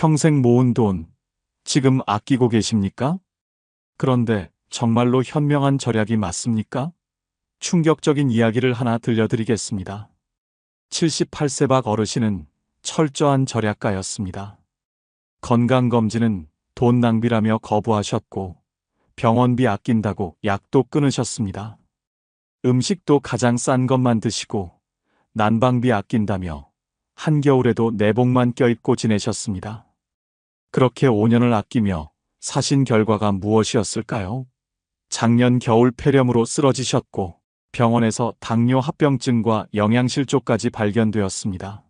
평생 모은 돈, 지금 아끼고 계십니까? 그런데 정말로 현명한 절약이 맞습니까? 충격적인 이야기를 하나 들려드리겠습니다. 78세 박 어르신은 철저한 절약가였습니다. 건강검진은 돈 낭비라며 거부하셨고, 병원비 아낀다고 약도 끊으셨습니다. 음식도 가장 싼 것만 드시고, 난방비 아낀다며 한겨울에도 내복만 껴입고 지내셨습니다. 그렇게 5년을 아끼며 사신 결과가 무엇이었을까요? 작년 겨울 폐렴으로 쓰러지셨고 병원에서 당뇨 합병증과 영양실조까지 발견되었습니다.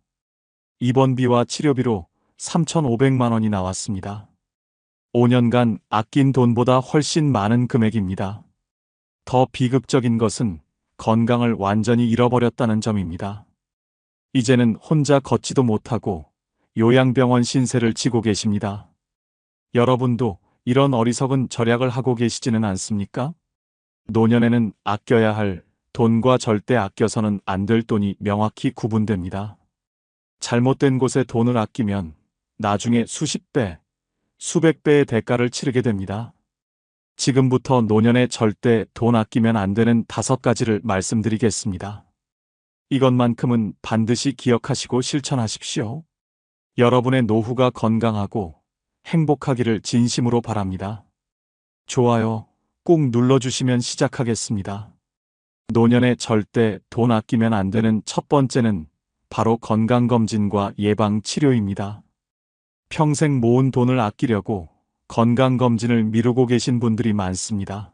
입원비와 치료비로 3,500만 원이 나왔습니다. 5년간 아낀 돈보다 훨씬 많은 금액입니다. 더 비극적인 것은 건강을 완전히 잃어버렸다는 점입니다. 이제는 혼자 걷지도 못하고 요양병원 신세를 지고 계십니다. 여러분도 이런 어리석은 절약을 하고 계시지는 않습니까? 노년에는 아껴야 할 돈과 절대 아껴서는 안 될 돈이 명확히 구분됩니다. 잘못된 곳에 돈을 아끼면 나중에 수십 배, 수백 배의 대가를 치르게 됩니다. 지금부터 노년에 절대 돈 아끼면 안 되는 5가지를 말씀드리겠습니다. 이것만큼은 반드시 기억하시고 실천하십시오. 여러분의 노후가 건강하고 행복하기를 진심으로 바랍니다. 좋아요 꾹 눌러주시면 시작하겠습니다. 노년에 절대 돈 아끼면 안 되는 첫 번째는 바로 건강검진과 예방치료입니다. 평생 모은 돈을 아끼려고 건강검진을 미루고 계신 분들이 많습니다.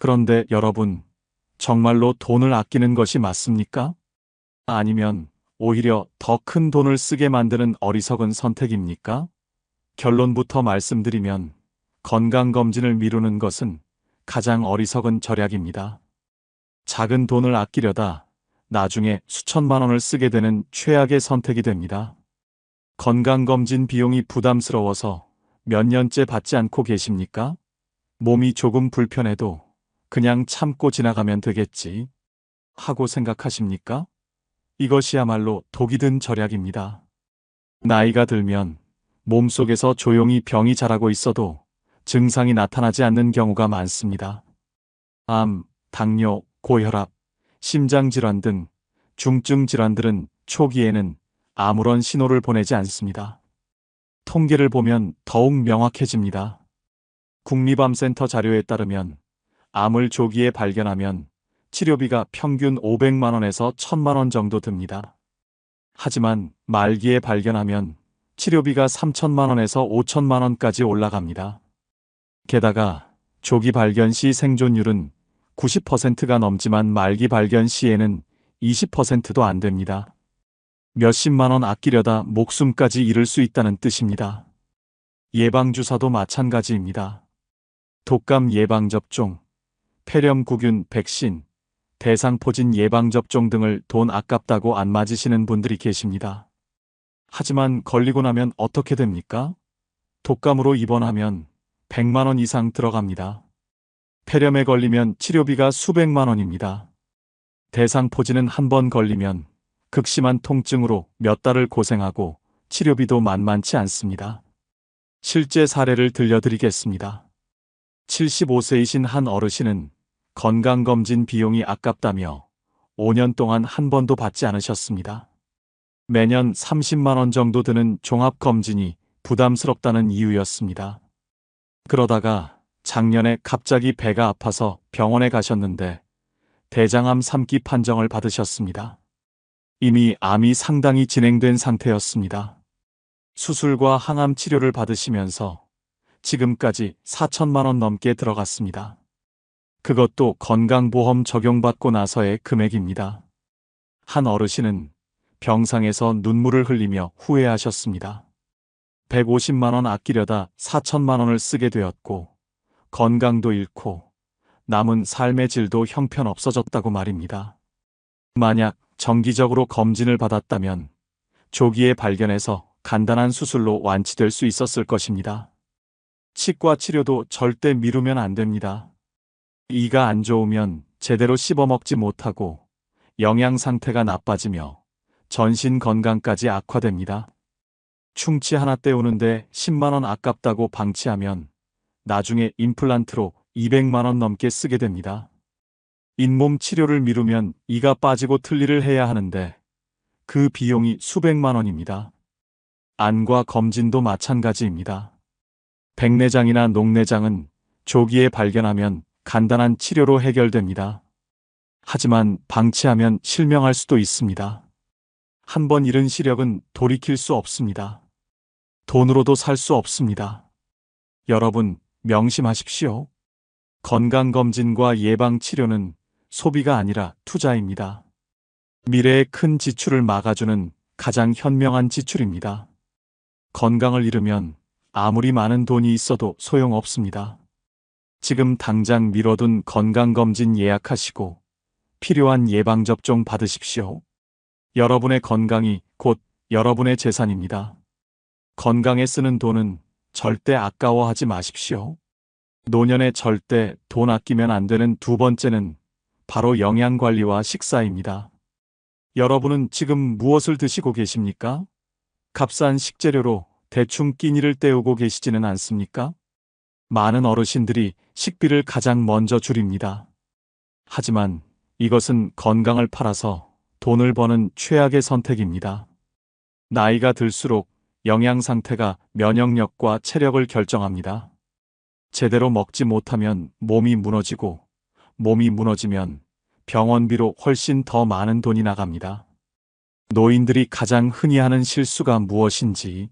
그런데 여러분, 정말로 돈을 아끼는 것이 맞습니까? 아니면 오히려 더 큰 돈을 쓰게 만드는 어리석은 선택입니까? 결론부터 말씀드리면 건강검진을 미루는 것은 가장 어리석은 절약입니다. 작은 돈을 아끼려다 나중에 수천만 원을 쓰게 되는 최악의 선택이 됩니다. 건강검진 비용이 부담스러워서 몇 년째 받지 않고 계십니까? 몸이 조금 불편해도 그냥 참고 지나가면 되겠지 하고 생각하십니까? 이것이야말로 독이 든 절약입니다. 나이가 들면 몸속에서 조용히 병이 자라고 있어도 증상이 나타나지 않는 경우가 많습니다. 암, 당뇨, 고혈압, 심장질환 등 중증 질환들은 초기에는 아무런 신호를 보내지 않습니다. 통계를 보면 더욱 명확해집니다. 국립암센터 자료에 따르면 암을 조기에 발견하면 치료비가 평균 500만 원에서 1,000만 원 정도 듭니다. 하지만 말기에 발견하면 치료비가 3,000만 원에서 5,000만 원까지 올라갑니다. 게다가 조기 발견 시 생존율은 90%가 넘지만 말기 발견 시에는 20%도 안 됩니다. 몇십만 원 아끼려다 목숨까지 잃을 수 있다는 뜻입니다. 예방주사도 마찬가지입니다. 독감 예방접종, 폐렴구균 백신, 대상포진 예방접종 등을 돈 아깝다고 안 맞으시는 분들이 계십니다. 하지만 걸리고 나면 어떻게 됩니까? 독감으로 입원하면 100만 원 이상 들어갑니다. 폐렴에 걸리면 치료비가 수백만 원입니다. 대상포진은 한 번 걸리면 극심한 통증으로 몇 달을 고생하고 치료비도 만만치 않습니다. 실제 사례를 들려드리겠습니다. 75세이신 한 어르신은 건강검진 비용이 아깝다며 5년 동안 한 번도 받지 않으셨습니다. 매년 30만 원 정도 드는 종합검진이 부담스럽다는 이유였습니다. 그러다가 작년에 갑자기 배가 아파서 병원에 가셨는데 대장암 3기 판정을 받으셨습니다. 이미 암이 상당히 진행된 상태였습니다. 수술과 항암 치료를 받으시면서 지금까지 4천만 원 넘게 들어갔습니다. 그것도 건강보험 적용받고 나서의 금액입니다. 한 어르신은 병상에서 눈물을 흘리며 후회하셨습니다. 150만 원 아끼려다 4천만 원을 쓰게 되었고 건강도 잃고 남은 삶의 질도 형편없어졌다고 말입니다. 만약 정기적으로 검진을 받았다면 조기에 발견해서 간단한 수술로 완치될 수 있었을 것입니다. 치과 치료도 절대 미루면 안 됩니다. 이가 안 좋으면 제대로 씹어먹지 못하고 영양 상태가 나빠지며 전신 건강까지 악화됩니다. 충치 하나 떼우는데 10만 원 아깝다고 방치하면 나중에 임플란트로 200만 원 넘게 쓰게 됩니다. 잇몸 치료를 미루면 이가 빠지고 틀니를 해야 하는데 그 비용이 수백만 원입니다. 안과 검진도 마찬가지입니다. 백내장이나 녹내장은 조기에 발견하면 간단한 치료로 해결됩니다. 하지만 방치하면 실명할 수도 있습니다. 한 번 잃은 시력은 돌이킬 수 없습니다. 돈으로도 살 수 없습니다. 여러분, 명심하십시오. 건강검진과 예방치료는 소비가 아니라 투자입니다. 미래의 큰 지출을 막아주는 가장 현명한 지출입니다. 건강을 잃으면 아무리 많은 돈이 있어도 소용없습니다. 지금 당장 미뤄둔 건강검진 예약하시고 필요한 예방접종 받으십시오. 여러분의 건강이 곧 여러분의 재산입니다. 건강에 쓰는 돈은 절대 아까워하지 마십시오. 노년에 절대 돈 아끼면 안 되는 두 번째는 바로 영양관리와 식사입니다. 여러분은 지금 무엇을 드시고 계십니까? 값싼 식재료로 대충 끼니를 때우고 계시지는 않습니까? 많은 어르신들이 식비를 가장 먼저 줄입니다. 하지만 이것은 건강을 팔아서 돈을 버는 최악의 선택입니다. 나이가 들수록 영양 상태가 면역력과 체력을 결정합니다. 제대로 먹지 못하면 몸이 무너지고 몸이 무너지면 병원비로 훨씬 더 많은 돈이 나갑니다. 노인들이 가장 흔히 하는 실수가 무엇인지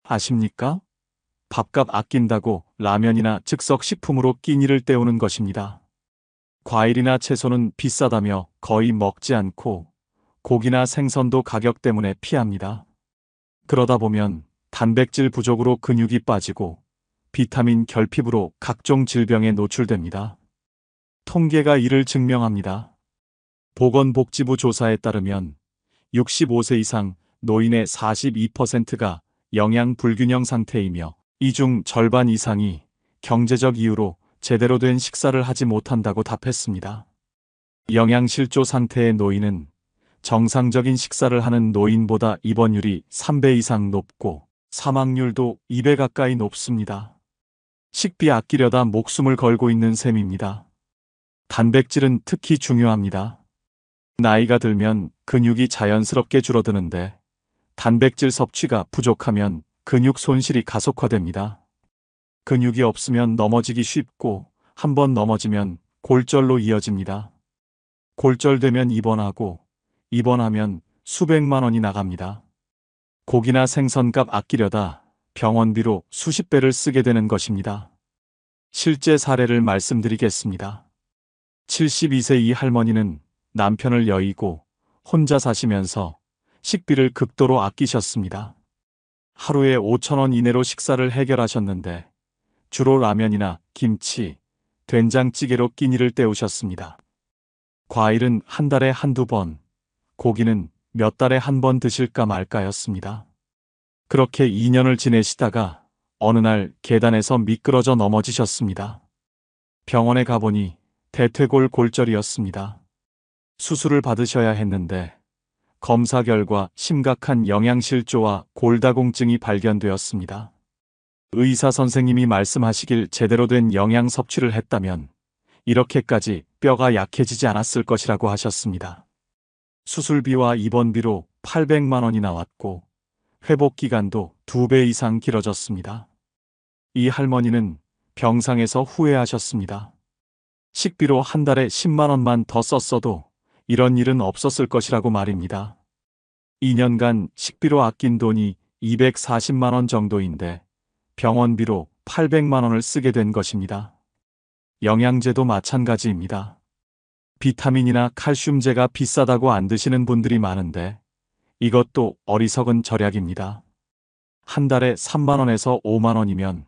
아십니까? 밥값 아낀다고 라면이나 즉석식품으로 끼니를 때우는 것입니다. 과일이나 채소는 비싸다며 거의 먹지 않고 고기나 생선도 가격 때문에 피합니다. 그러다 보면 단백질 부족으로 근육이 빠지고 비타민 결핍으로 각종 질병에 노출됩니다. 통계가 이를 증명합니다. 보건복지부 조사에 따르면 65세 이상 노인의 42%가 영양 불균형 상태이며 이 중 절반 이상이 경제적 이유로 제대로 된 식사를 하지 못한다고 답했습니다. 영양실조 상태의 노인은 정상적인 식사를 하는 노인보다 입원율이 3배 이상 높고 사망률도 2배 가까이 높습니다. 식비 아끼려다 목숨을 걸고 있는 셈입니다. 단백질은 특히 중요합니다. 나이가 들면 근육이 자연스럽게 줄어드는데 단백질 섭취가 부족하면 근육 손실이 가속화됩니다. 근육이 없으면 넘어지기 쉽고 한번 넘어지면 골절로 이어집니다. 골절되면 입원하고 입원하면 수백만 원이 나갑니다. 고기나 생선값 아끼려다 병원비로 수십 배를 쓰게 되는 것입니다. 실제 사례를 말씀드리겠습니다. 72세 이 할머니는 남편을 여의고 혼자 사시면서 식비를 극도로 아끼셨습니다. 하루에 5천 원 이내로 식사를 해결하셨는데 주로 라면이나 김치, 된장찌개로 끼니를 때우셨습니다. 과일은 한 달에 한두 번, 고기는 몇 달에 한 번 드실까 말까였습니다. 그렇게 2년을 지내시다가 어느 날 계단에서 미끄러져 넘어지셨습니다. 병원에 가보니 대퇴골 골절이었습니다. 수술을 받으셔야 했는데 검사 결과 심각한 영양실조와 골다공증이 발견되었습니다. 의사 선생님이 말씀하시길 제대로 된 영양 섭취를 했다면 이렇게까지 뼈가 약해지지 않았을 것이라고 하셨습니다. 수술비와 입원비로 800만 원이 나왔고 회복 기간도 2배 이상 길어졌습니다. 이 할머니는 병상에서 후회하셨습니다. 식비로 한 달에 10만 원만 더 썼어도 이런 일은 없었을 것이라고 말입니다. 2년간 식비로 아낀 돈이 240만 원 정도인데 병원비로 800만 원을 쓰게 된 것입니다. 영양제도 마찬가지입니다. 비타민이나 칼슘제가 비싸다고 안 드시는 분들이 많은데 이것도 어리석은 절약입니다. 한 달에 3만 원에서 5만 원이면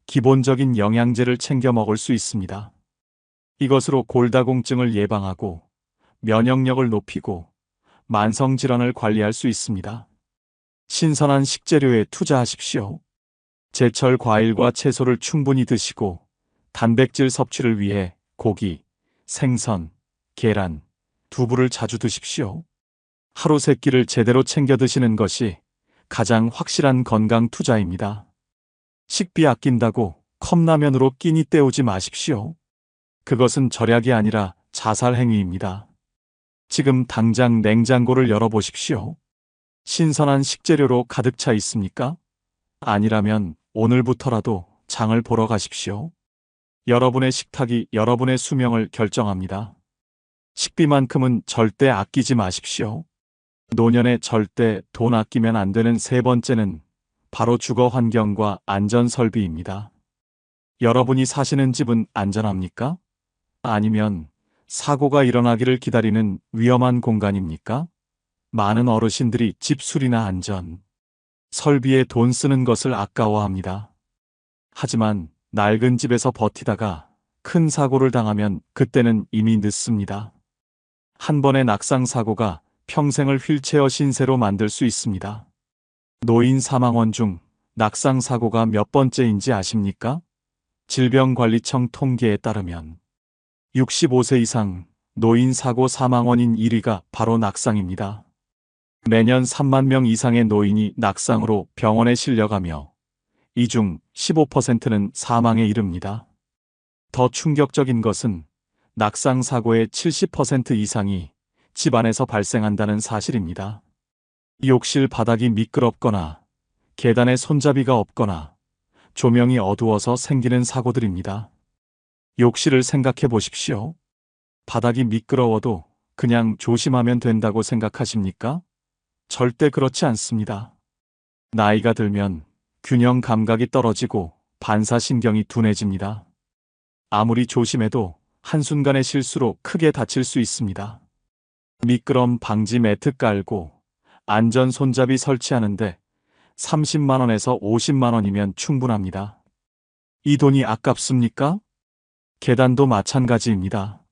기본적인 영양제를 챙겨 먹을 수 있습니다. 이것으로 골다공증을 예방하고 면역력을 높이고 만성질환을 관리할 수 있습니다. 신선한 식재료에 투자하십시오. 제철 과일과 채소를 충분히 드시고 단백질 섭취를 위해 고기, 생선, 계란, 두부를 자주 드십시오. 하루 3끼를 제대로 챙겨 드시는 것이 가장 확실한 건강 투자입니다. 식비 아낀다고 컵라면으로 끼니 때우지 마십시오. 그것은 절약이 아니라 자살 행위입니다. 지금 당장 냉장고를 열어보십시오. 신선한 식재료로 가득 차 있습니까? 아니라면 오늘부터라도 장을 보러 가십시오. 여러분의 식탁이 여러분의 수명을 결정합니다. 식비만큼은 절대 아끼지 마십시오. 노년에 절대 돈 아끼면 안 되는 세 번째는 바로 주거 환경과 안전 설비입니다. 여러분이 사시는 집은 안전합니까? 아니면 사고가 일어나기를 기다리는 위험한 공간입니까? 많은 어르신들이 집 수리나 안전, 설비에 돈 쓰는 것을 아까워합니다. 하지만 낡은 집에서 버티다가 큰 사고를 당하면 그때는 이미 늦습니다. 한 번의 낙상 사고가 평생을 휠체어 신세로 만들 수 있습니다. 노인 사망원 중 낙상 사고가 몇 번째인지 아십니까? 질병관리청 통계에 따르면 65세 이상 노인 사고 사망 원인 1위가 바로 낙상입니다. 매년 3만 명 이상의 노인이 낙상으로 병원에 실려가며 이 중 15%는 사망에 이릅니다. 더 충격적인 것은 낙상 사고의 70% 이상이 집 안에서 발생한다는 사실입니다. 욕실 바닥이 미끄럽거나 계단에 손잡이가 없거나 조명이 어두워서 생기는 사고들입니다. 욕실을 생각해 보십시오. 바닥이 미끄러워도 그냥 조심하면 된다고 생각하십니까? 절대 그렇지 않습니다. 나이가 들면 균형 감각이 떨어지고 반사신경이 둔해집니다. 아무리 조심해도 한순간의 실수로 크게 다칠 수 있습니다. 미끄럼 방지 매트 깔고 안전 손잡이 설치하는데 30만 원에서 50만 원이면 충분합니다. 이 돈이 아깝습니까? 계단도 마찬가지입니다.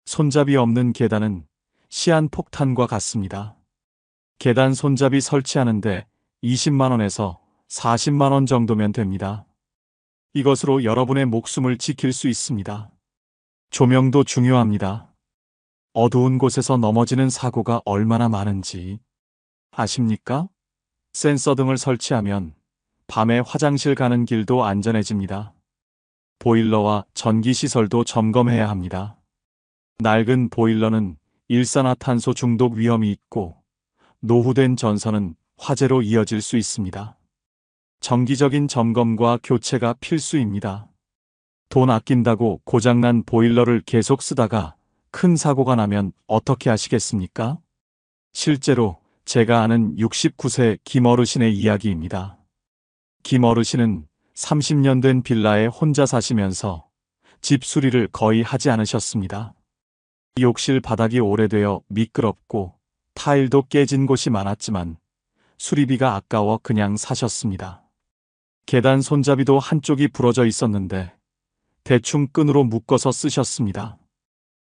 손잡이 없는 계단은 시한폭탄과 같습니다. 계단 손잡이 설치하는데 20만 원에서 40만 원 정도면 됩니다. 이것으로 여러분의 목숨을 지킬 수 있습니다. 조명도 중요합니다. 어두운 곳에서 넘어지는 사고가 얼마나 많은지 아십니까? 센서 등을 설치하면 밤에 화장실 가는 길도 안전해집니다. 보일러와 전기시설도 점검해야 합니다. 낡은 보일러는 일산화탄소 중독 위험이 있고 노후된 전선은 화재로 이어질 수 있습니다. 정기적인 점검과 교체가 필수입니다. 돈 아낀다고 고장난 보일러를 계속 쓰다가 큰 사고가 나면 어떻게 하시겠습니까? 실제로 제가 아는 69세 김어르신의 이야기입니다. 김어르신은 30년 된 빌라에 혼자 사시면서 집 수리를 거의 하지 않으셨습니다. 욕실 바닥이 오래되어 미끄럽고 타일도 깨진 곳이 많았지만 수리비가 아까워 그냥 사셨습니다. 계단 손잡이도 한쪽이 부러져 있었는데 대충 끈으로 묶어서 쓰셨습니다.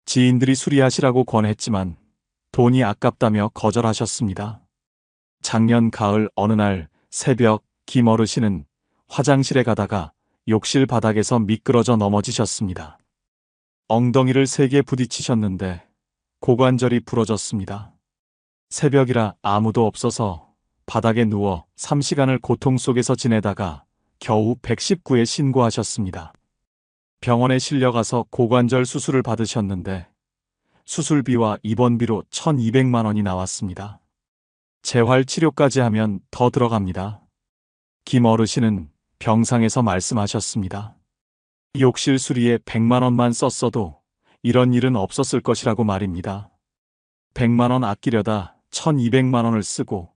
지인들이 수리하시라고 권했지만 돈이 아깝다며 거절하셨습니다. 작년 가을 어느 날 새벽 김어르신은 화장실에 가다가 욕실 바닥에서 미끄러져 넘어지셨습니다. 엉덩이를 세게 부딪히셨는데 고관절이 부러졌습니다. 새벽이라 아무도 없어서 바닥에 누워 3시간을 고통 속에서 지내다가 겨우 119에 신고하셨습니다. 병원에 실려가서 고관절 수술을 받으셨는데 수술비와 입원비로 1,200만 원이 나왔습니다. 재활치료까지 하면 더 들어갑니다. 김 어르신은 병상에서 말씀하셨습니다. 욕실 수리에 100만 원만 썼어도 이런 일은 없었을 것이라고 말입니다. 100만 원 아끼려다 1,200만 원을 쓰고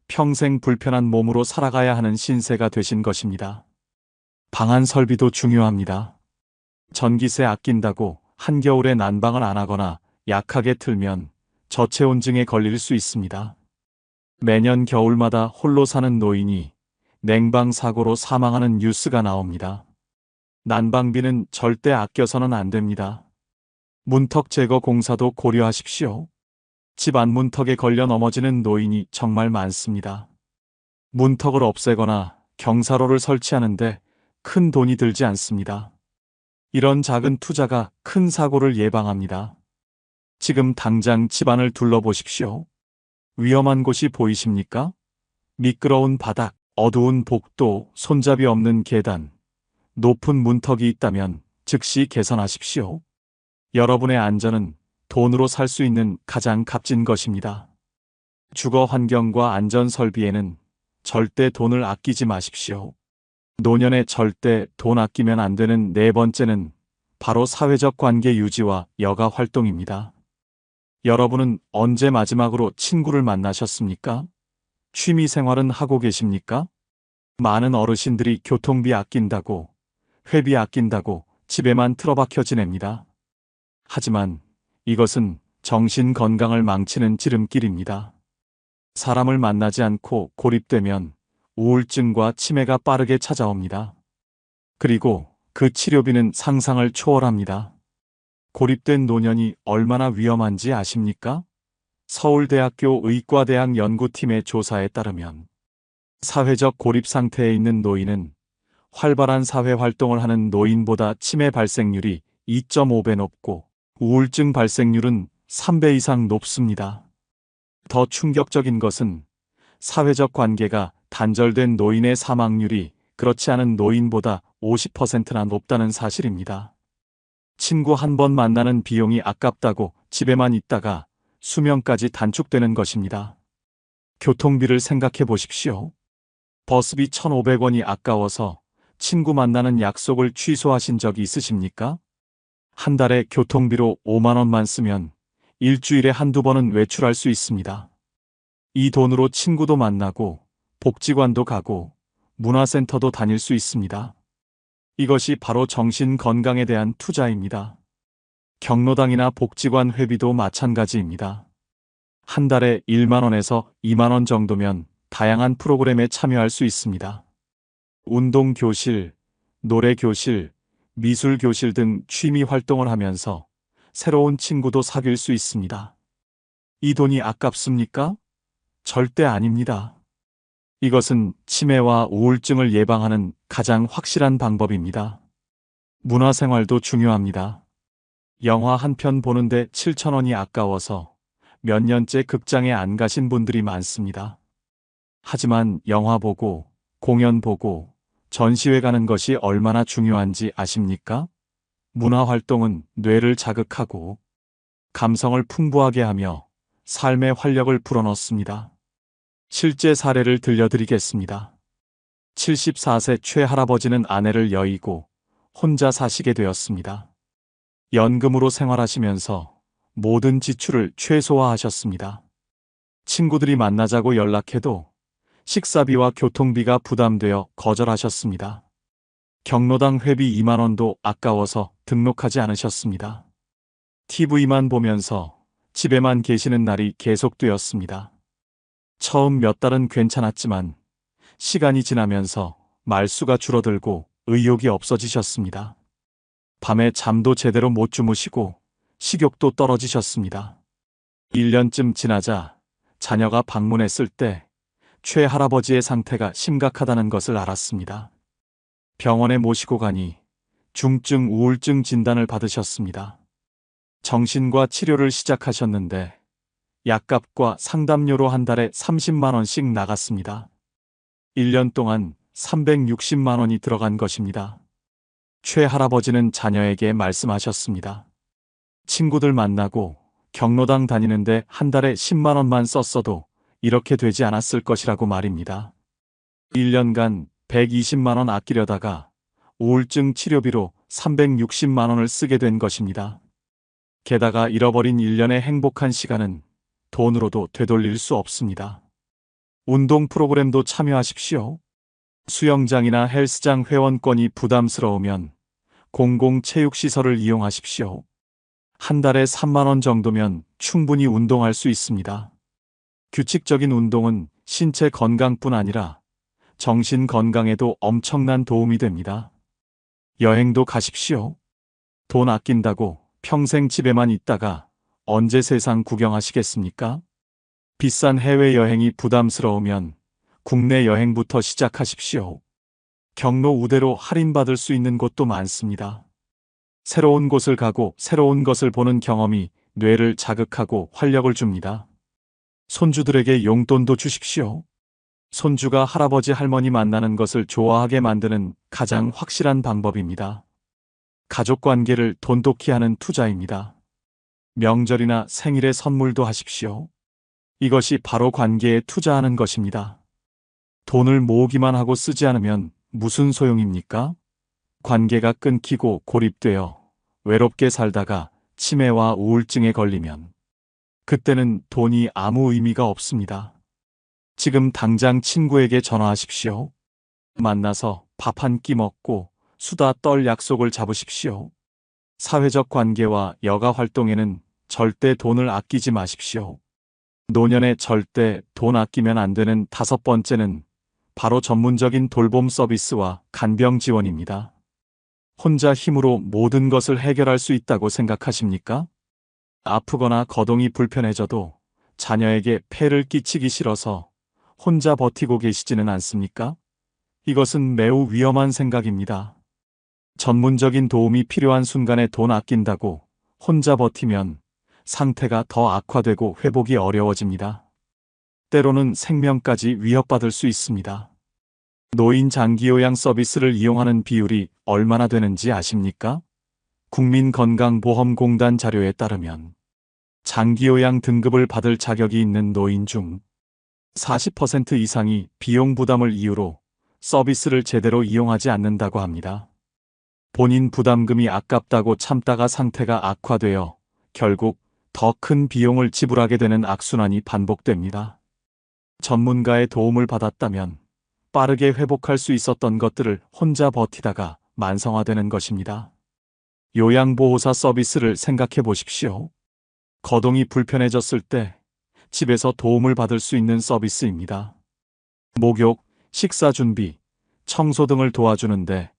평생 불편한 몸으로 살아가야 하는 신세가 되신 것입니다. 방안 설비도 중요합니다. 전기세 아낀다고 한겨울에 난방을 안 하거나 약하게 틀면 저체온증에 걸릴 수 있습니다. 매년 겨울마다 홀로 사는 노인이 냉방 사고로 사망하는 뉴스가 나옵니다. 난방비는 절대 아껴서는 안 됩니다. 문턱 제거 공사도 고려하십시오. 집 안문턱에 걸려 넘어지는 노인이 정말 많습니다. 문턱을 없애거나 경사로를 설치하는데 큰 돈이 들지 않습니다. 이런 작은 투자가 큰 사고를 예방합니다. 지금 당장 집안을 둘러보십시오. 위험한 곳이 보이십니까? 미끄러운 바닥, 어두운 복도, 손잡이 없는 계단, 높은 문턱이 있다면 즉시 개선하십시오. 여러분의 안전은 돈으로 살 수 있는 가장 값진 것입니다. 주거 환경과 안전 설비에는 절대 돈을 아끼지 마십시오. 노년에 절대 돈 아끼면 안 되는 네 번째는 바로 사회적 관계 유지와 여가 활동입니다. 여러분은 언제 마지막으로 친구를 만나셨습니까? 취미 생활은 하고 계십니까? 많은 어르신들이 교통비 아낀다고, 회비 아낀다고 집에만 틀어박혀 지냅니다. 하지만 이것은 정신 건강을 망치는 지름길입니다. 사람을 만나지 않고 고립되면 우울증과 치매가 빠르게 찾아옵니다. 그리고 그 치료비는 상상을 초월합니다. 고립된 노년이 얼마나 위험한지 아십니까? 서울대학교 의과대학 연구팀의 조사에 따르면 사회적 고립 상태에 있는 노인은 활발한 사회활동을 하는 노인보다 치매 발생률이 2.5배 높고 우울증 발생률은 3배 이상 높습니다. 더 충격적인 것은 사회적 관계가 단절된 노인의 사망률이 그렇지 않은 노인보다 50%나 높다는 사실입니다. 친구 한 번 만나는 비용이 아깝다고 집에만 있다가 수명까지 단축되는 것입니다. 교통비를 생각해 보십시오. 버스비 1,500원이 아까워서 친구 만나는 약속을 취소하신 적이 있으십니까? 한 달에 교통비로 5만 원만 쓰면 일주일에 한두 번은 외출할 수 있습니다. 이 돈으로 친구도 만나고 복지관도 가고 문화센터도 다닐 수 있습니다. 이것이 바로 정신 건강에 대한 투자입니다. 경로당이나 복지관 회비도 마찬가지입니다. 한 달에 1만 원에서 2만 원 정도면 다양한 프로그램에 참여할 수 있습니다. 운동교실, 노래교실, 미술교실 등 취미 활동을 하면서 새로운 친구도 사귈 수 있습니다. 이 돈이 아깝습니까? 절대 아닙니다. 이것은 치매와 우울증을 예방하는 가장 확실한 방법입니다. 문화생활도 중요합니다. 영화 한 편 보는데 7,000원이 아까워서 몇 년째 극장에 안 가신 분들이 많습니다. 하지만 영화 보고, 공연 보고, 전시회 가는 것이 얼마나 중요한지 아십니까? 문화활동은 뇌를 자극하고 감성을 풍부하게 하며 삶의 활력을 불어넣습니다. 실제 사례를 들려드리겠습니다. 74세 최할아버지는 아내를 여의고 혼자 사시게 되었습니다. 연금으로 생활하시면서 모든 지출을 최소화하셨습니다. 친구들이 만나자고 연락해도 식사비와 교통비가 부담되어 거절하셨습니다. 경로당 회비 2만 원도 아까워서 등록하지 않으셨습니다. TV만 보면서 집에만 계시는 날이 계속되었습니다. 처음 몇 달은 괜찮았지만 시간이 지나면서 말수가 줄어들고 의욕이 없어지셨습니다. 밤에 잠도 제대로 못 주무시고 식욕도 떨어지셨습니다. 1년쯤 지나자 자녀가 방문했을 때 최 할아버지의 상태가 심각하다는 것을 알았습니다. 병원에 모시고 가니 중증 우울증 진단을 받으셨습니다. 정신과 치료를 시작하셨는데 약값과 상담료로 한 달에 30만 원씩 나갔습니다. 1년 동안 360만 원이 들어간 것입니다. 최 할아버지는 자녀에게 말씀하셨습니다. 친구들 만나고 경로당 다니는데 한 달에 10만 원만 썼어도 이렇게 되지 않았을 것이라고 말입니다. 1년간 120만 원 아끼려다가 우울증 치료비로 360만 원을 쓰게 된 것입니다. 게다가 잃어버린 1년의 행복한 시간은 돈으로도 되돌릴 수 없습니다. 운동 프로그램도 참여하십시오. 수영장이나 헬스장 회원권이 부담스러우면 공공체육시설을 이용하십시오. 한 달에 3만 원 정도면 충분히 운동할 수 있습니다. 규칙적인 운동은 신체 건강뿐 아니라 정신 건강에도 엄청난 도움이 됩니다. 여행도 가십시오. 돈 아낀다고 평생 집에만 있다가 언제 세상 구경하시겠습니까? 비싼 해외여행이 부담스러우면 국내 여행부터 시작하십시오. 경로 우대로 할인받을 수 있는 곳도 많습니다. 새로운 곳을 가고 새로운 것을 보는 경험이 뇌를 자극하고 활력을 줍니다. 손주들에게 용돈도 주십시오. 손주가 할아버지 할머니 만나는 것을 좋아하게 만드는 가장 확실한 방법입니다. 가족 관계를 돈독히 하는 투자입니다. 명절이나 생일에 선물도 하십시오. 이것이 바로 관계에 투자하는 것입니다. 돈을 모으기만 하고 쓰지 않으면 무슨 소용입니까? 관계가 끊기고 고립되어 외롭게 살다가 치매와 우울증에 걸리면 그때는 돈이 아무 의미가 없습니다. 지금 당장 친구에게 전화하십시오. 만나서 밥 한 끼 먹고 수다 떨 약속을 잡으십시오. 사회적 관계와 여가 활동에는 절대 돈을 아끼지 마십시오. 노년에 절대 돈 아끼면 안 되는 5번째는 바로 전문적인 돌봄 서비스와 간병 지원입니다. 혼자 힘으로 모든 것을 해결할 수 있다고 생각하십니까? 아프거나 거동이 불편해져도 자녀에게 폐를 끼치기 싫어서 혼자 버티고 계시지는 않습니까? 이것은 매우 위험한 생각입니다. 전문적인 도움이 필요한 순간에 돈 아낀다고 혼자 버티면 상태가 더 악화되고 회복이 어려워집니다. 때로는 생명까지 위협받을 수 있습니다. 노인 장기요양 서비스를 이용하는 비율이 얼마나 되는지 아십니까? 국민건강보험공단 자료에 따르면 장기요양 등급을 받을 자격이 있는 노인 중 40% 이상이 비용 부담을 이유로 서비스를 제대로 이용하지 않는다고 합니다. 본인 부담금이 아깝다고 참다가 상태가 악화되어 결국 더 큰 비용을 지불하게 되는 악순환이 반복됩니다. 전문가의 도움을 받았다면 빠르게 회복할 수 있었던 것들을 혼자 버티다가 만성화되는 것입니다. 요양보호사 서비스를 생각해 보십시오. 거동이 불편해졌을 때 집에서 도움을 받을 수 있는 서비스입니다. 목욕, 식사 준비, 청소 등을 도와주는데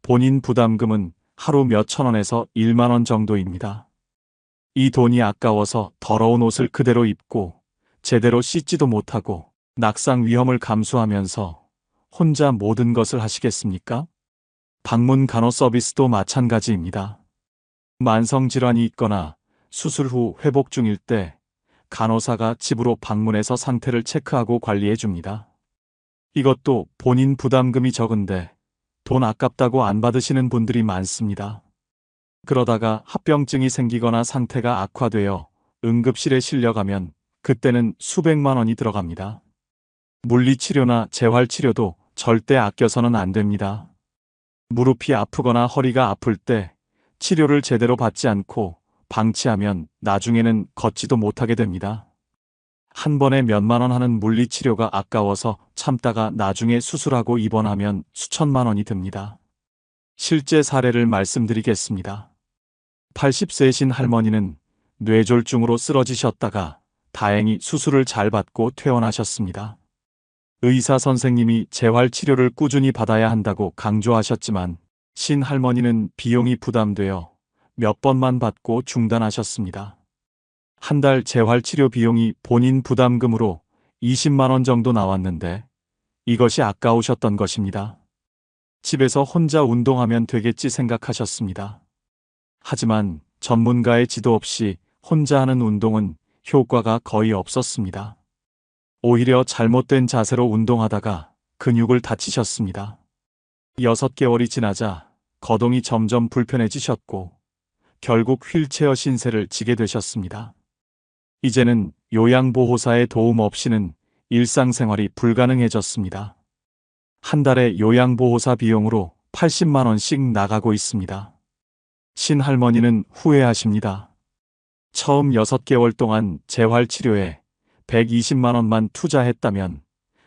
본인 부담금은 하루 몇천 원에서 1만 원 정도입니다. 이 돈이 아까워서 더러운 옷을 그대로 입고 제대로 씻지도 못하고 낙상 위험을 감수하면서 혼자 모든 것을 하시겠습니까? 방문 간호 서비스도 마찬가지입니다. 만성질환이 있거나 수술 후 회복 중일 때 간호사가 집으로 방문해서 상태를 체크하고 관리해 줍니다. 이것도 본인 부담금이 적은데 돈 아깝다고 안 받으시는 분들이 많습니다. 그러다가 합병증이 생기거나 상태가 악화되어 응급실에 실려가면 그때는 수백만 원이 들어갑니다. 물리치료나 재활치료도 절대 아껴서는 안 됩니다. 무릎이 아프거나 허리가 아플 때 치료를 제대로 받지 않고 방치하면 나중에는 걷지도 못하게 됩니다. 한 번에 몇만 원 하는 물리치료가 아까워서 참다가 나중에 수술하고 입원하면 수천만 원이 듭니다. 실제 사례를 말씀드리겠습니다. 80세이신 할머니는 뇌졸중으로 쓰러지셨다가 다행히 수술을 잘 받고 퇴원하셨습니다. 의사 선생님이 재활치료를 꾸준히 받아야 한다고 강조하셨지만 신할머니는 비용이 부담되어 몇 번만 받고 중단하셨습니다. 한 달 재활치료 비용이 본인 부담금으로 20만 원 정도 나왔는데 이것이 아까우셨던 것입니다. 집에서 혼자 운동하면 되겠지 생각하셨습니다. 하지만 전문가의 지도 없이 혼자 하는 운동은 효과가 거의 없었습니다. 오히려 잘못된 자세로 운동하다가 근육을 다치셨습니다. 6개월이 지나자 거동이 점점 불편해지셨고 결국 휠체어 신세를 지게 되셨습니다. 이제는 요양보호사의 도움 없이는 일상생활이 불가능해졌습니다. 한 달에 요양보호사 비용으로 80만 원씩 나가고 있습니다. 신할머니는 후회하십니다. 처음 6개월 동안 재활치료에 120만 원만 투자했다면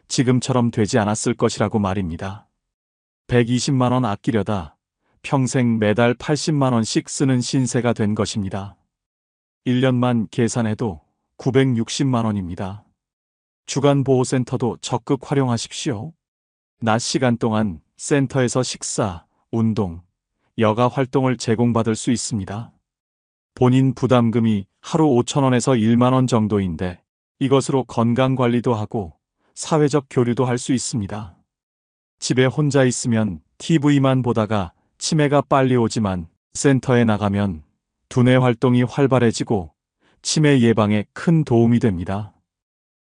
지금처럼 되지 않았을 것이라고 말입니다. 120만 원 아끼려다 평생 매달 80만 원씩 쓰는 신세가 된 것입니다. 1년만 계산해도 960만 원입니다. 주간보호센터도 적극 활용하십시오. 낮 시간 동안 센터에서 식사, 운동, 여가 활동을 제공받을 수 있습니다. 본인 부담금이 하루 5천 원에서 1만 원 정도인데 이것으로 건강관리도 하고 사회적 교류도 할 수 있습니다. 집에 혼자 있으면 TV만 보다가 치매가 빨리 오지만 센터에 나가면 두뇌 활동이 활발해지고 치매 예방에 큰 도움이 됩니다.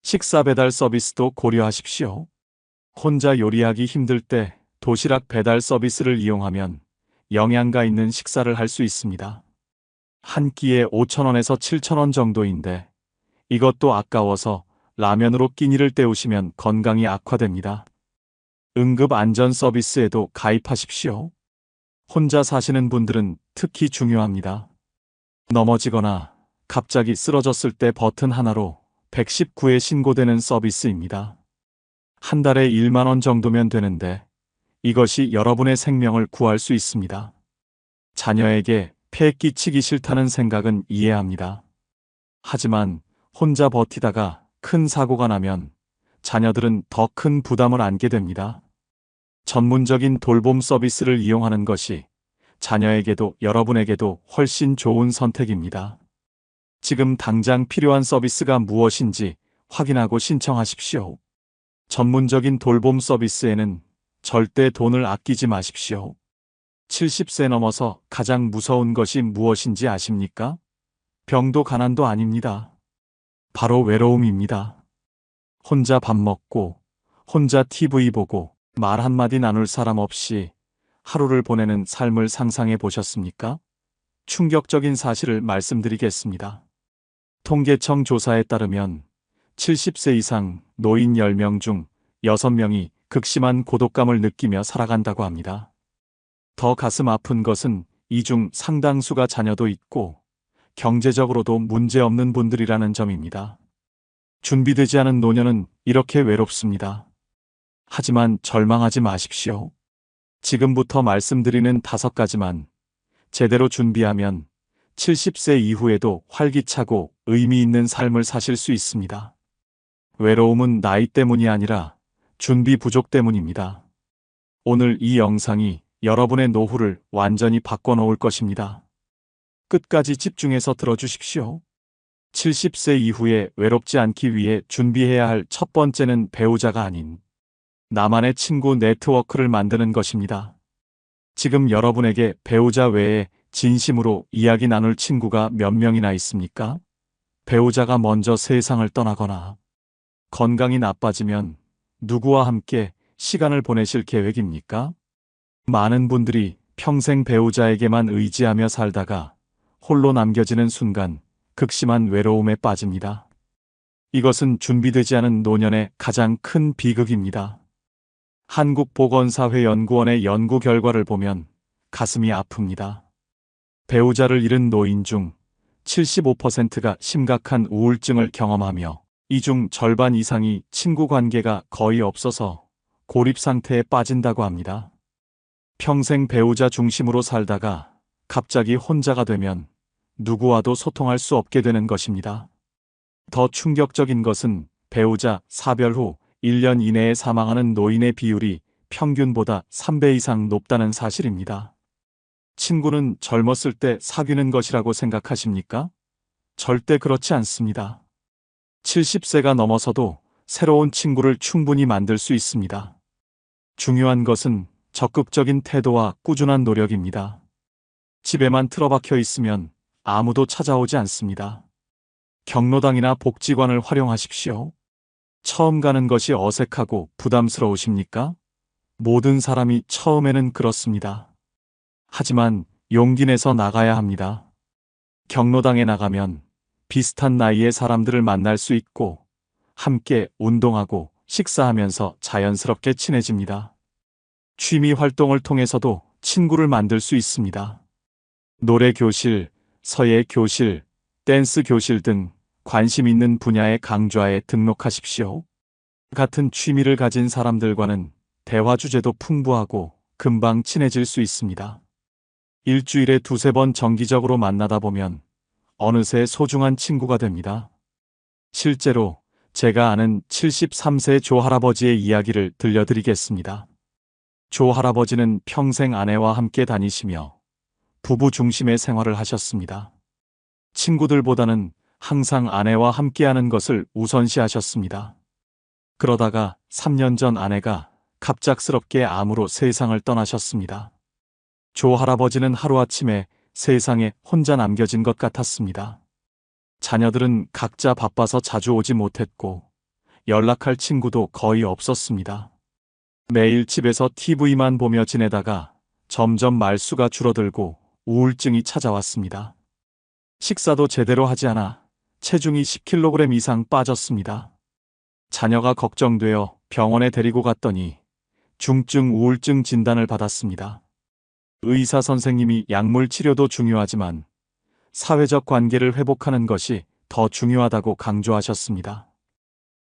식사 배달 서비스도 고려하십시오. 혼자 요리하기 힘들 때 도시락 배달 서비스를 이용하면 영양가 있는 식사를 할 수 있습니다. 한 끼에 5,000원에서 7,000원 정도인데 이것도 아까워서 라면으로 끼니를 때우시면 건강이 악화됩니다. 응급 안전 서비스에도 가입하십시오. 혼자 사시는 분들은 특히 중요합니다. 넘어지거나 갑자기 쓰러졌을 때 버튼 하나로 119에 신고되는 서비스입니다. 한 달에 1만 원 정도면 되는데 이것이 여러분의 생명을 구할 수 있습니다. 자녀에게 폐 끼치기 싫다는 생각은 이해합니다. 하지만 혼자 버티다가 큰 사고가 나면 자녀들은 더 큰 부담을 안게 됩니다. 전문적인 돌봄 서비스를 이용하는 것이 자녀에게도 여러분에게도 훨씬 좋은 선택입니다. 지금 당장 필요한 서비스가 무엇인지 확인하고 신청하십시오. 전문적인 돌봄 서비스에는 절대 돈을 아끼지 마십시오. 70세 넘어서 가장 무서운 것이 무엇인지 아십니까? 병도 가난도 아닙니다. 바로 외로움입니다. 혼자 밥 먹고, 혼자 TV 보고, 말 한마디 나눌 사람 없이 하루를 보내는 삶을 상상해 보셨습니까? 충격적인 사실을 말씀드리겠습니다. 통계청 조사에 따르면 70세 이상 노인 10명 중 6명이 극심한 고독감을 느끼며 살아간다고 합니다. 더 가슴 아픈 것은 이 중 상당수가 자녀도 있고 경제적으로도 문제없는 분들이라는 점입니다. 준비되지 않은 노년은 이렇게 외롭습니다. 하지만 절망하지 마십시오. 지금부터 말씀드리는 5가지만 제대로 준비하면 70세 이후에도 활기차고 의미 있는 삶을 사실 수 있습니다. 외로움은 나이 때문이 아니라 준비 부족 때문입니다. 오늘 이 영상이 여러분의 노후를 완전히 바꿔놓을 것입니다. 끝까지 집중해서 들어주십시오. 70세 이후에 외롭지 않기 위해 준비해야 할 첫 번째는 배우자가 아닌 나만의 친구 네트워크를 만드는 것입니다. 지금 여러분에게 배우자 외에 진심으로 이야기 나눌 친구가 몇 명이나 있습니까? 배우자가 먼저 세상을 떠나거나 건강이 나빠지면 누구와 함께 시간을 보내실 계획입니까? 많은 분들이 평생 배우자에게만 의지하며 살다가 홀로 남겨지는 순간 극심한 외로움에 빠집니다. 이것은 준비되지 않은 노년의 가장 큰 비극입니다. 한국보건사회연구원의 연구 결과를 보면 가슴이 아픕니다. 배우자를 잃은 노인 중 75%가 심각한 우울증을 경험하며 이 중 절반 이상이 친구 관계가 거의 없어서 고립 상태에 빠진다고 합니다. 평생 배우자 중심으로 살다가 갑자기 혼자가 되면 누구와도 소통할 수 없게 되는 것입니다. 더 충격적인 것은 배우자 사별 후 1년 이내에 사망하는 노인의 비율이 평균보다 3배 이상 높다는 사실입니다. 친구는 젊었을 때 사귀는 것이라고 생각하십니까? 절대 그렇지 않습니다. 70세가 넘어서도 새로운 친구를 충분히 만들 수 있습니다. 중요한 것은 적극적인 태도와 꾸준한 노력입니다. 집에만 틀어박혀 있으면 아무도 찾아오지 않습니다. 경로당이나 복지관을 활용하십시오. 처음 가는 것이 어색하고 부담스러우십니까? 모든 사람이 처음에는 그렇습니다. 하지만 용기 내서 나가야 합니다. 경로당에 나가면 비슷한 나이의 사람들을 만날 수 있고 함께 운동하고 식사하면서 자연스럽게 친해집니다. 취미 활동을 통해서도 친구를 만들 수 있습니다. 노래 교실, 서예 교실, 댄스 교실 등 관심 있는 분야의 강좌에 등록하십시오. 같은 취미를 가진 사람들과는 대화 주제도 풍부하고 금방 친해질 수 있습니다. 일주일에 2~3번 정기적으로 만나다 보면 어느새 소중한 친구가 됩니다. 실제로 제가 아는 73세 조 할아버지의 이야기를 들려드리겠습니다. 조 할아버지는 평생 아내와 함께 다니시며 부부 중심의 생활을 하셨습니다. 친구들보다는 항상 아내와 함께하는 것을 우선시하셨습니다. 그러다가 3년 전 아내가 갑작스럽게 암으로 세상을 떠나셨습니다. 조 할아버지는 하루아침에 세상에 혼자 남겨진 것 같았습니다. 자녀들은 각자 바빠서 자주 오지 못했고 연락할 친구도 거의 없었습니다. 매일 집에서 TV만 보며 지내다가 점점 말수가 줄어들고 우울증이 찾아왔습니다. 식사도 제대로 하지 않아 체중이 10kg 이상 빠졌습니다. 자녀가 걱정되어 병원에 데리고 갔더니 중증 우울증 진단을 받았습니다. 의사 선생님이 약물 치료도 중요하지만 사회적 관계를 회복하는 것이 더 중요하다고 강조하셨습니다.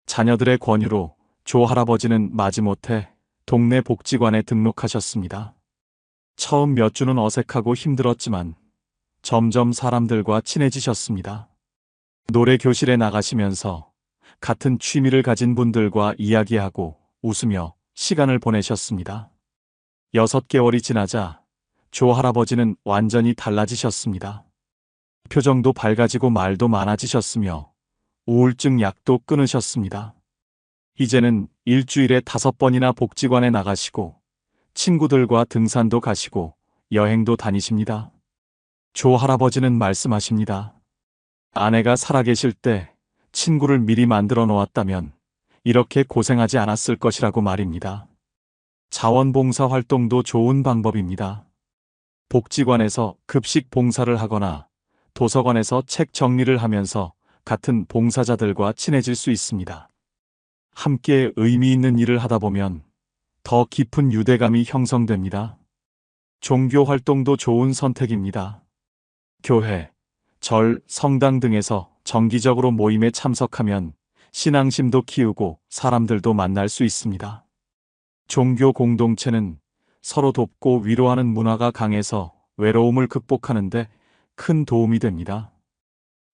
자녀들의 권유로 조 할아버지는 마지못해 동네 복지관에 등록하셨습니다. 처음 몇 주는 어색하고 힘들었지만 점점 사람들과 친해지셨습니다. 노래 교실에 나가시면서 같은 취미를 가진 분들과 이야기하고 웃으며 시간을 보내셨습니다. 6개월이 지나자 조 할아버지는 완전히 달라지셨습니다. 표정도 밝아지고 말도 많아지셨으며 우울증 약도 끊으셨습니다. 이제는 일주일에 5번이나 복지관에 나가시고 친구들과 등산도 가시고 여행도 다니십니다. 조 할아버지는 말씀하십니다. 아내가 살아계실 때 친구를 미리 만들어 놓았다면 이렇게 고생하지 않았을 것이라고 말입니다. 자원봉사 활동도 좋은 방법입니다. 복지관에서 급식 봉사를 하거나 도서관에서 책 정리를 하면서 같은 봉사자들과 친해질 수 있습니다. 함께 의미 있는 일을 하다 보면 더 깊은 유대감이 형성됩니다. 종교 활동도 좋은 선택입니다. 교회, 절, 성당 등에서 정기적으로 모임에 참석하면 신앙심도 키우고 사람들도 만날 수 있습니다. 종교 공동체는 서로 돕고 위로하는 문화가 강해서 외로움을 극복하는 데 큰 도움이 됩니다.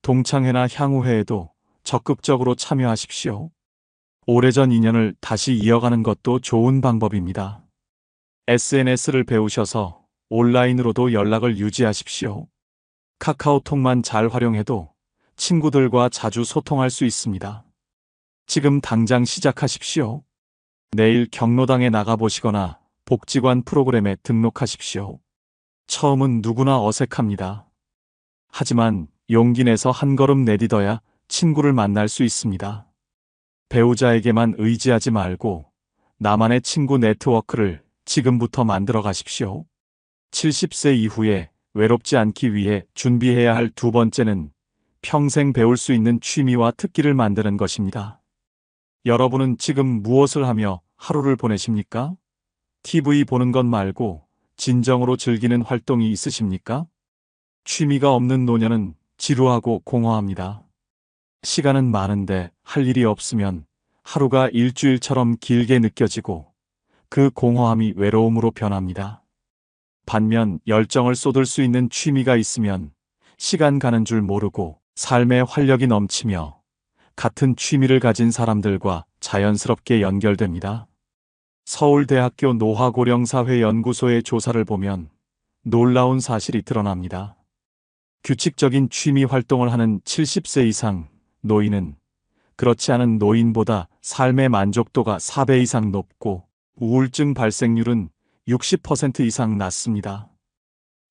동창회나 향후회에도 적극적으로 참여하십시오. 오래전 인연을 다시 이어가는 것도 좋은 방법입니다. SNS를 배우셔서 온라인으로도 연락을 유지하십시오. 카카오톡만 잘 활용해도 친구들과 자주 소통할 수 있습니다. 지금 당장 시작하십시오. 내일 경로당에 나가보시거나 복지관 프로그램에 등록하십시오. 처음은 누구나 어색합니다. 하지만 용기 내서 한 걸음 내딛어야 친구를 만날 수 있습니다. 배우자에게만 의지하지 말고 나만의 친구 네트워크를 지금부터 만들어 가십시오. 70세 이후에 외롭지 않기 위해 준비해야 할 두 번째는 평생 배울 수 있는 취미와 특기를 만드는 것입니다. 여러분은 지금 무엇을 하며 하루를 보내십니까? TV 보는 것 말고 진정으로 즐기는 활동이 있으십니까? 취미가 없는 노년은 지루하고 공허합니다. 시간은 많은데 할 일이 없으면 하루가 일주일처럼 길게 느껴지고 그 공허함이 외로움으로 변합니다. 반면 열정을 쏟을 수 있는 취미가 있으면 시간 가는 줄 모르고 삶에 활력이 넘치며 같은 취미를 가진 사람들과 자연스럽게 연결됩니다. 서울대학교 노화고령사회연구소의 조사를 보면 놀라운 사실이 드러납니다. 규칙적인 취미 활동을 하는 70세 이상 노인은 그렇지 않은 노인보다 삶의 만족도가 4배 이상 높고 우울증 발생률은 60% 이상 낮습니다.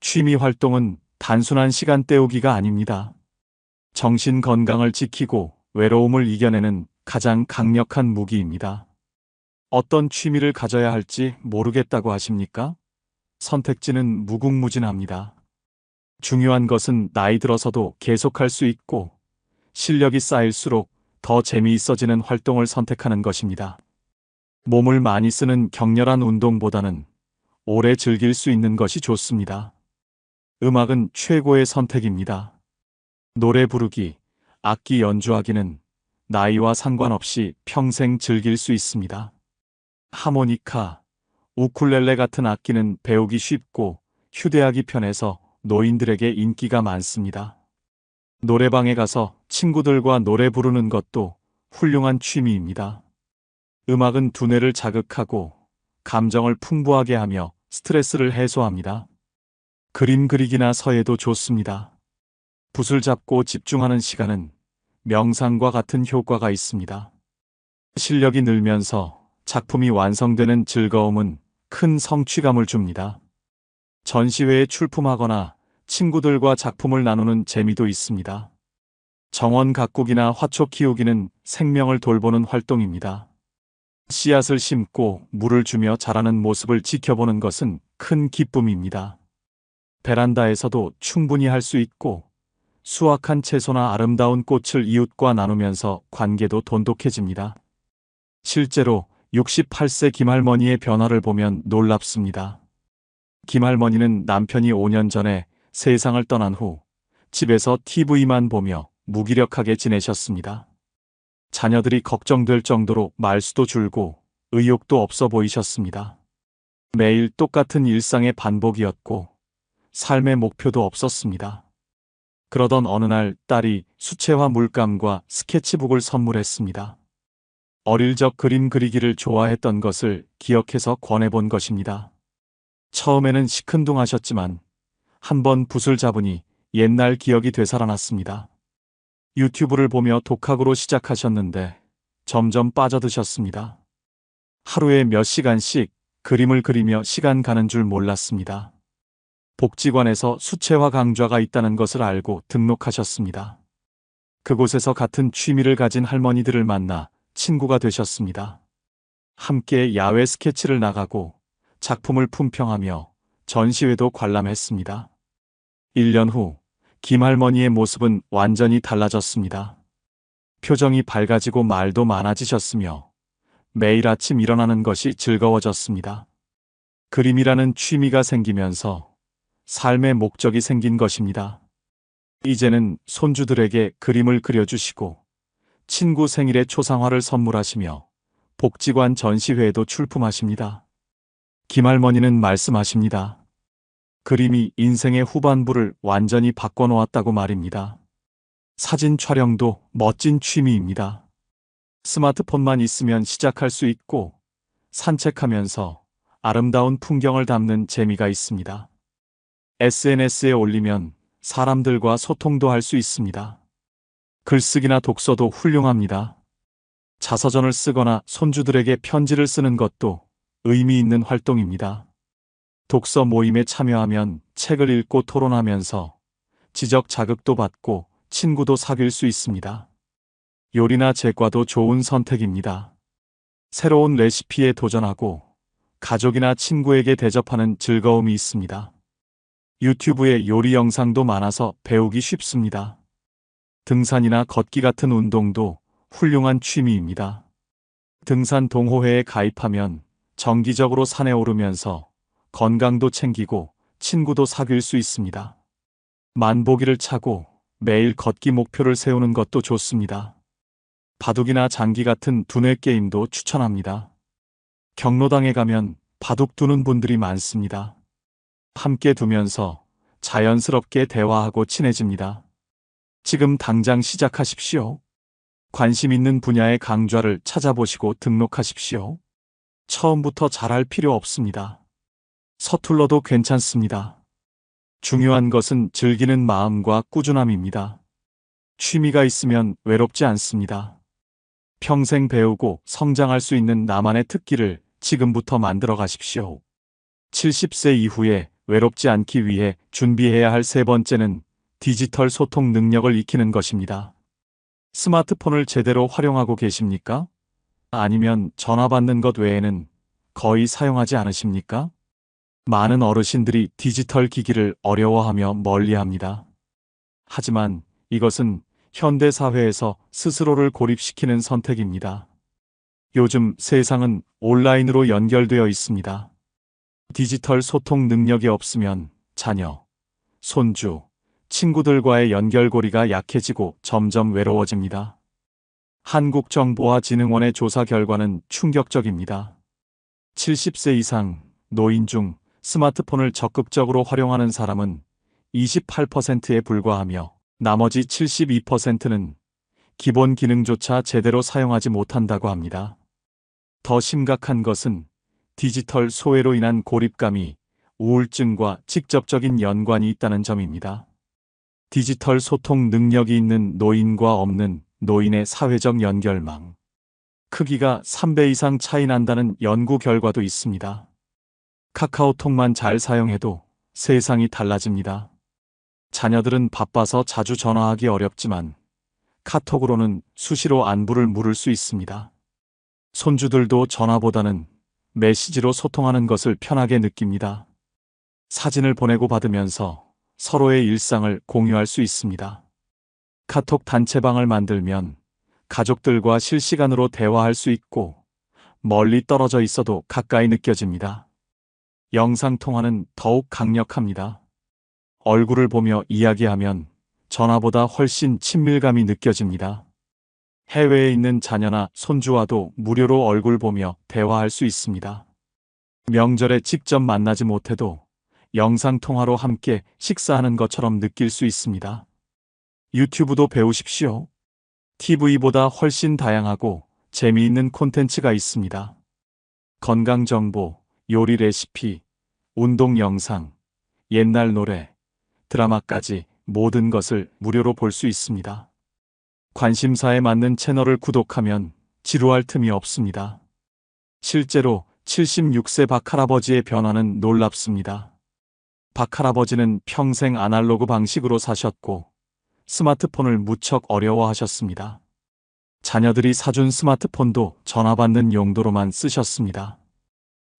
취미 활동은 단순한 시간 때우기가 아닙니다. 정신 건강을 지키고 외로움을 이겨내는 가장 강력한 무기입니다. 어떤 취미를 가져야 할지 모르겠다고 하십니까? 선택지는 무궁무진합니다. 중요한 것은 나이 들어서도 계속할 수 있고 실력이 쌓일수록 더 재미있어지는 활동을 선택하는 것입니다. 몸을 많이 쓰는 격렬한 운동보다는 오래 즐길 수 있는 것이 좋습니다. 음악은 최고의 선택입니다. 노래 부르기, 악기 연주하기는 나이와 상관없이 평생 즐길 수 있습니다. 하모니카, 우쿨렐레 같은 악기는 배우기 쉽고 휴대하기 편해서 노인들에게 인기가 많습니다. 노래방에 가서 친구들과 노래 부르는 것도 훌륭한 취미입니다. 음악은 두뇌를 자극하고 감정을 풍부하게 하며 스트레스를 해소합니다. 그림 그리기나 서예도 좋습니다. 붓을 잡고 집중하는 시간은 명상과 같은 효과가 있습니다. 실력이 늘면서 작품이 완성되는 즐거움은 큰 성취감을 줍니다. 전시회에 출품하거나 친구들과 작품을 나누는 재미도 있습니다. 정원 가꾸기나 화초 키우기는 생명을 돌보는 활동입니다. 씨앗을 심고 물을 주며 자라는 모습을 지켜보는 것은 큰 기쁨입니다. 베란다에서도 충분히 할 수 있고, 수확한 채소나 아름다운 꽃을 이웃과 나누면서 관계도 돈독해집니다. 실제로 68세 김할머니의 변화를 보면 놀랍습니다. 김할머니는 남편이 5년 전에 세상을 떠난 후 집에서 TV만 보며 무기력하게 지내셨습니다. 자녀들이 걱정될 정도로 말수도 줄고 의욕도 없어 보이셨습니다. 매일 똑같은 일상의 반복이었고 삶의 목표도 없었습니다. 그러던 어느 날 딸이 수채화 물감과 스케치북을 선물했습니다. 어릴 적 그림 그리기를 좋아했던 것을 기억해서 권해본 것입니다. 처음에는 시큰둥하셨지만 한번 붓을 잡으니 옛날 기억이 되살아났습니다. 유튜브를 보며 독학으로 시작하셨는데 점점 빠져드셨습니다. 하루에 몇 시간씩 그림을 그리며 시간 가는 줄 몰랐습니다. 복지관에서 수채화 강좌가 있다는 것을 알고 등록하셨습니다. 그곳에서 같은 취미를 가진 할머니들을 만나 친구가 되셨습니다. 함께 야외 스케치를 나가고 작품을 품평하며 전시회도 관람했습니다. 1년 후 김할머니의 모습은 완전히 달라졌습니다. 표정이 밝아지고 말도 많아지셨으며 매일 아침 일어나는 것이 즐거워졌습니다. 그림이라는 취미가 생기면서 삶의 목적이 생긴 것입니다. 이제는 손주들에게 그림을 그려주시고 친구 생일에 초상화를 선물하시며 복지관 전시회에도 출품하십니다. 김할머니는 말씀하십니다. 그림이 인생의 후반부를 완전히 바꿔놓았다고 말입니다. 사진 촬영도 멋진 취미입니다. 스마트폰만 있으면 시작할 수 있고 산책하면서 아름다운 풍경을 담는 재미가 있습니다. SNS에 올리면 사람들과 소통도 할 수 있습니다. 글쓰기나 독서도 훌륭합니다. 자서전을 쓰거나 손주들에게 편지를 쓰는 것도 의미 있는 활동입니다. 독서 모임에 참여하면 책을 읽고 토론하면서 지적 자극도 받고 친구도 사귈 수 있습니다. 요리나 제과도 좋은 선택입니다. 새로운 레시피에 도전하고 가족이나 친구에게 대접하는 즐거움이 있습니다. 유튜브에 요리 영상도 많아서 배우기 쉽습니다. 등산이나 걷기 같은 운동도 훌륭한 취미입니다. 등산 동호회에 가입하면 정기적으로 산에 오르면서 건강도 챙기고 친구도 사귈 수 있습니다. 만보기를 차고 매일 걷기 목표를 세우는 것도 좋습니다. 바둑이나 장기 같은 두뇌 게임도 추천합니다. 경로당에 가면 바둑 두는 분들이 많습니다. 함께 두면서 자연스럽게 대화하고 친해집니다. 지금 당장 시작하십시오. 관심 있는 분야의 강좌를 찾아보시고 등록하십시오. 처음부터 잘할 필요 없습니다. 서툴러도 괜찮습니다. 중요한 것은 즐기는 마음과 꾸준함입니다. 취미가 있으면 외롭지 않습니다. 평생 배우고 성장할 수 있는 나만의 특기를 지금부터 만들어 가십시오. 70세 이후에 외롭지 않기 위해 준비해야 할 세 번째는 디지털 소통 능력을 익히는 것입니다. 스마트폰을 제대로 활용하고 계십니까? 아니면 전화 받는 것 외에는 거의 사용하지 않으십니까? 많은 어르신들이 디지털 기기를 어려워하며 멀리합니다. 하지만 이것은 현대 사회에서 스스로를 고립시키는 선택입니다. 요즘 세상은 온라인으로 연결되어 있습니다. 디지털 소통 능력이 없으면 자녀, 손주, 친구들과의 연결고리가 약해지고 점점 외로워집니다. 한국정보화진흥원의 조사 결과는 충격적입니다. 70세 이상 노인 중 스마트폰을 적극적으로 활용하는 사람은 28%에 불과하며 나머지 72%는 기본 기능조차 제대로 사용하지 못한다고 합니다. 더 심각한 것은 디지털 소외로 인한 고립감이 우울증과 직접적인 연관이 있다는 점입니다. 디지털 소통 능력이 있는 노인과 없는 노인의 사회적 연결망. 크기가 3배 이상 차이 난다는 연구 결과도 있습니다. 카카오톡만 잘 사용해도 세상이 달라집니다. 자녀들은 바빠서 자주 전화하기 어렵지만 카톡으로는 수시로 안부를 물을 수 있습니다. 손주들도 전화보다는 메시지로 소통하는 것을 편하게 느낍니다. 사진을 보내고 받으면서 서로의 일상을 공유할 수 있습니다. 카톡 단체방을 만들면 가족들과 실시간으로 대화할 수 있고 멀리 떨어져 있어도 가까이 느껴집니다. 영상통화는 더욱 강력합니다. 얼굴을 보며 이야기하면 전화보다 훨씬 친밀감이 느껴집니다. 해외에 있는 자녀나 손주와도 무료로 얼굴 보며 대화할 수 있습니다. 명절에 직접 만나지 못해도 영상통화로 함께 식사하는 것처럼 느낄 수 있습니다. 유튜브도 배우십시오. TV보다 훨씬 다양하고 재미있는 콘텐츠가 있습니다. 건강정보, 요리 레시피, 운동 영상, 옛날 노래, 드라마까지 모든 것을 무료로 볼 수 있습니다. 관심사에 맞는 채널을 구독하면 지루할 틈이 없습니다. 실제로 76세 박할아버지의 변화는 놀랍습니다. 박할아버지는 평생 아날로그 방식으로 사셨고 스마트폰을 무척 어려워하셨습니다. 자녀들이 사준 스마트폰도 전화 받는 용도로만 쓰셨습니다.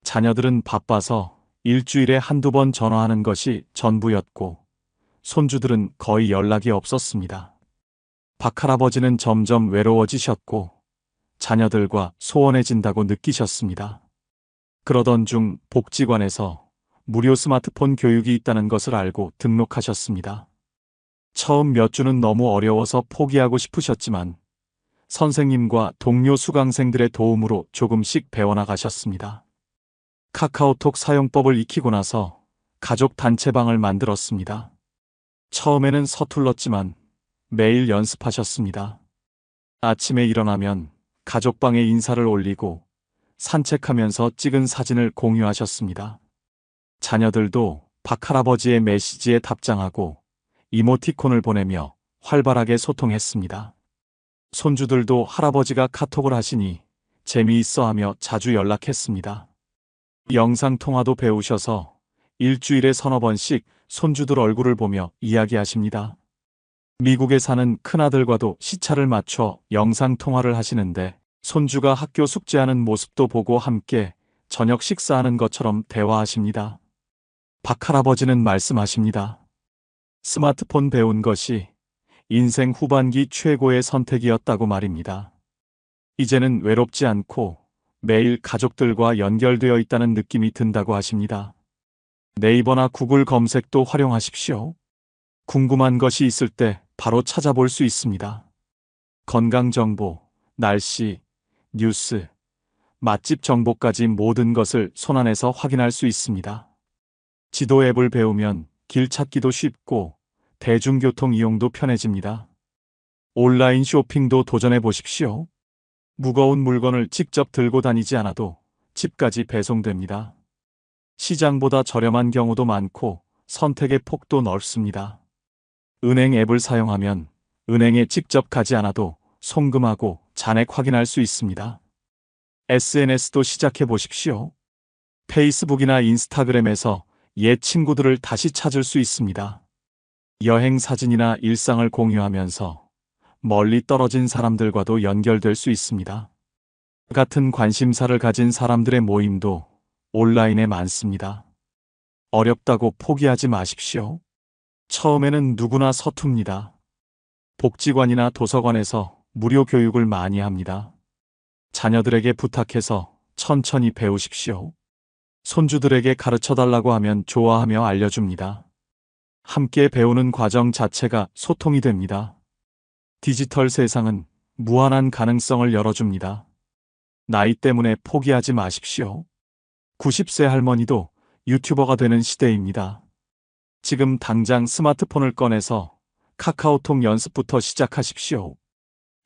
자녀들은 바빠서 일주일에 한두 번 전화하는 것이 전부였고 손주들은 거의 연락이 없었습니다. 박할아버지는 점점 외로워지셨고 자녀들과 소원해진다고 느끼셨습니다. 그러던 중 복지관에서 무료 스마트폰 교육이 있다는 것을 알고 등록하셨습니다. 처음 몇 주는 너무 어려워서 포기하고 싶으셨지만 선생님과 동료 수강생들의 도움으로 조금씩 배워나가셨습니다. 카카오톡 사용법을 익히고 나서 가족 단체방을 만들었습니다. 처음에는 서툴렀지만 매일 연습하셨습니다. 아침에 일어나면 가족방에 인사를 올리고 산책하면서 찍은 사진을 공유하셨습니다. 자녀들도 박할아버지의 메시지에 답장하고 이모티콘을 보내며 활발하게 소통했습니다. 손주들도 할아버지가 카톡을 하시니 재미있어 하며 자주 연락했습니다. 영상통화도 배우셔서 일주일에 서너 번씩 손주들 얼굴을 보며 이야기하십니다. 미국에 사는 큰아들과도 시차를 맞춰 영상통화를 하시는데 손주가 학교 숙제하는 모습도 보고 함께 저녁 식사하는 것처럼 대화하십니다. 박할아버지는 말씀하십니다. 스마트폰 배운 것이 인생 후반기 최고의 선택이었다고 말입니다. 이제는 외롭지 않고 매일 가족들과 연결되어 있다는 느낌이 든다고 하십니다. 네이버나 구글 검색도 활용하십시오. 궁금한 것이 있을 때 바로 찾아볼 수 있습니다. 건강정보, 날씨, 뉴스, 맛집 정보까지 모든 것을 손안에서 확인할 수 있습니다. 지도 앱을 배우면 길 찾기도 쉽고 대중교통 이용도 편해집니다. 온라인 쇼핑도 도전해 보십시오. 무거운 물건을 직접 들고 다니지 않아도 집까지 배송됩니다. 시장보다 저렴한 경우도 많고 선택의 폭도 넓습니다. 은행 앱을 사용하면 은행에 직접 가지 않아도 송금하고 잔액 확인할 수 있습니다. SNS도 시작해 보십시오. 페이스북이나 인스타그램에서 옛 친구들을 다시 찾을 수 있습니다. 여행 사진이나 일상을 공유하면서 멀리 떨어진 사람들과도 연결될 수 있습니다. 같은 관심사를 가진 사람들의 모임도 온라인에 많습니다. 어렵다고 포기하지 마십시오. 처음에는 누구나 서툽니다. 복지관이나 도서관에서 무료 교육을 많이 합니다. 자녀들에게 부탁해서 천천히 배우십시오. 손주들에게 가르쳐달라고 하면 좋아하며 알려줍니다. 함께 배우는 과정 자체가 소통이 됩니다. 디지털 세상은 무한한 가능성을 열어줍니다. 나이 때문에 포기하지 마십시오. 90세 할머니도 유튜버가 되는 시대입니다. 지금 당장 스마트폰을 꺼내서 카카오톡 연습부터 시작하십시오.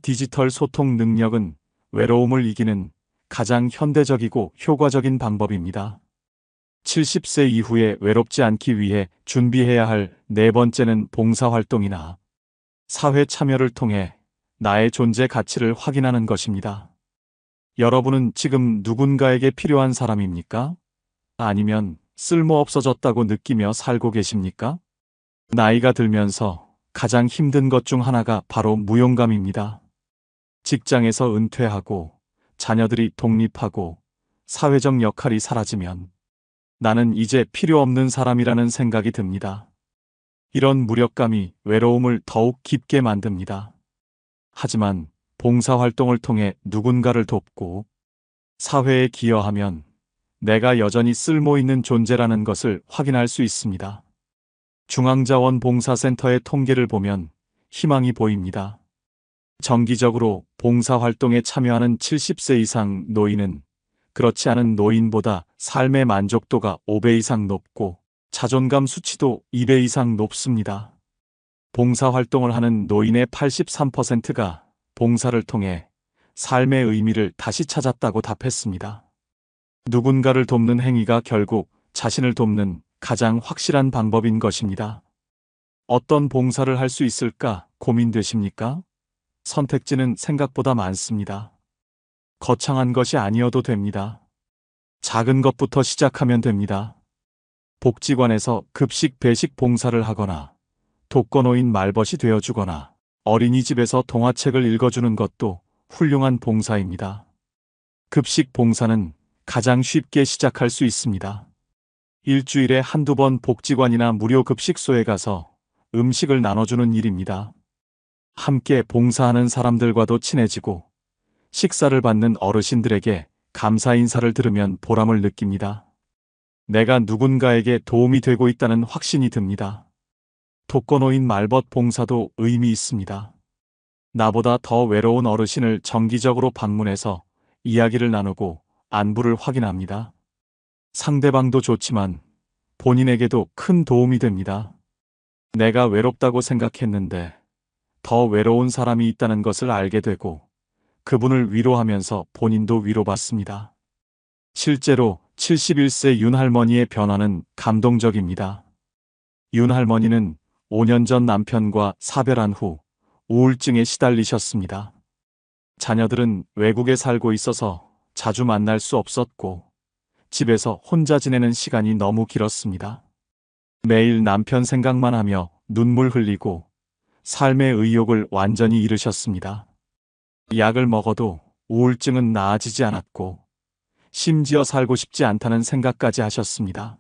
디지털 소통 능력은 외로움을 이기는 가장 현대적이고 효과적인 방법입니다. 70세 이후에 외롭지 않기 위해 준비해야 할 네 번째는 봉사활동이나 사회 참여를 통해 나의 존재 가치를 확인하는 것입니다. 여러분은 지금 누군가에게 필요한 사람입니까? 아니면 쓸모없어졌다고 느끼며 살고 계십니까? 나이가 들면서 가장 힘든 것 중 하나가 바로 무용감입니다. 직장에서 은퇴하고 자녀들이 독립하고 사회적 역할이 사라지면 나는 이제 필요 없는 사람이라는 생각이 듭니다. 이런 무력감이 외로움을 더욱 깊게 만듭니다. 하지만 봉사활동을 통해 누군가를 돕고 사회에 기여하면 내가 여전히 쓸모있는 존재라는 것을 확인할 수 있습니다. 중앙자원봉사센터의 통계를 보면 희망이 보입니다. 정기적으로 봉사활동에 참여하는 70세 이상 노인은 그렇지 않은 노인보다 삶의 만족도가 5배 이상 높고 자존감 수치도 2배 이상 높습니다. 봉사활동을 하는 노인의 83%가 봉사를 통해 삶의 의미를 다시 찾았다고 답했습니다. 누군가를 돕는 행위가 결국 자신을 돕는 가장 확실한 방법인 것입니다. 어떤 봉사를 할 수 있을까 고민되십니까? 선택지는 생각보다 많습니다. 거창한 것이 아니어도 됩니다. 작은 것부터 시작하면 됩니다. 복지관에서 급식 배식 봉사를 하거나 독거노인 말벗이 되어주거나 어린이집에서 동화책을 읽어주는 것도 훌륭한 봉사입니다. 급식 봉사는 가장 쉽게 시작할 수 있습니다. 일주일에 한두 번 복지관이나 무료 급식소에 가서 음식을 나눠주는 일입니다. 함께 봉사하는 사람들과도 친해지고 식사를 받는 어르신들에게 감사 인사를 들으면 보람을 느낍니다. 내가 누군가에게 도움이 되고 있다는 확신이 듭니다. 독거노인 말벗 봉사도 의미 있습니다. 나보다 더 외로운 어르신을 정기적으로 방문해서 이야기를 나누고 안부를 확인합니다. 상대방도 좋지만 본인에게도 큰 도움이 됩니다. 내가 외롭다고 생각했는데 더 외로운 사람이 있다는 것을 알게 되고 그분을 위로하면서 본인도 위로받습니다. 실제로 71세 윤 할머니의 변화는 감동적입니다. 윤 할머니는 5년 전 남편과 사별한 후 우울증에 시달리셨습니다. 자녀들은 외국에 살고 있어서 자주 만날 수 없었고 집에서 혼자 지내는 시간이 너무 길었습니다. 매일 남편 생각만 하며 눈물 흘리고 삶의 의욕을 완전히 잃으셨습니다. 약을 먹어도 우울증은 나아지지 않았고 심지어 살고 싶지 않다는 생각까지 하셨습니다.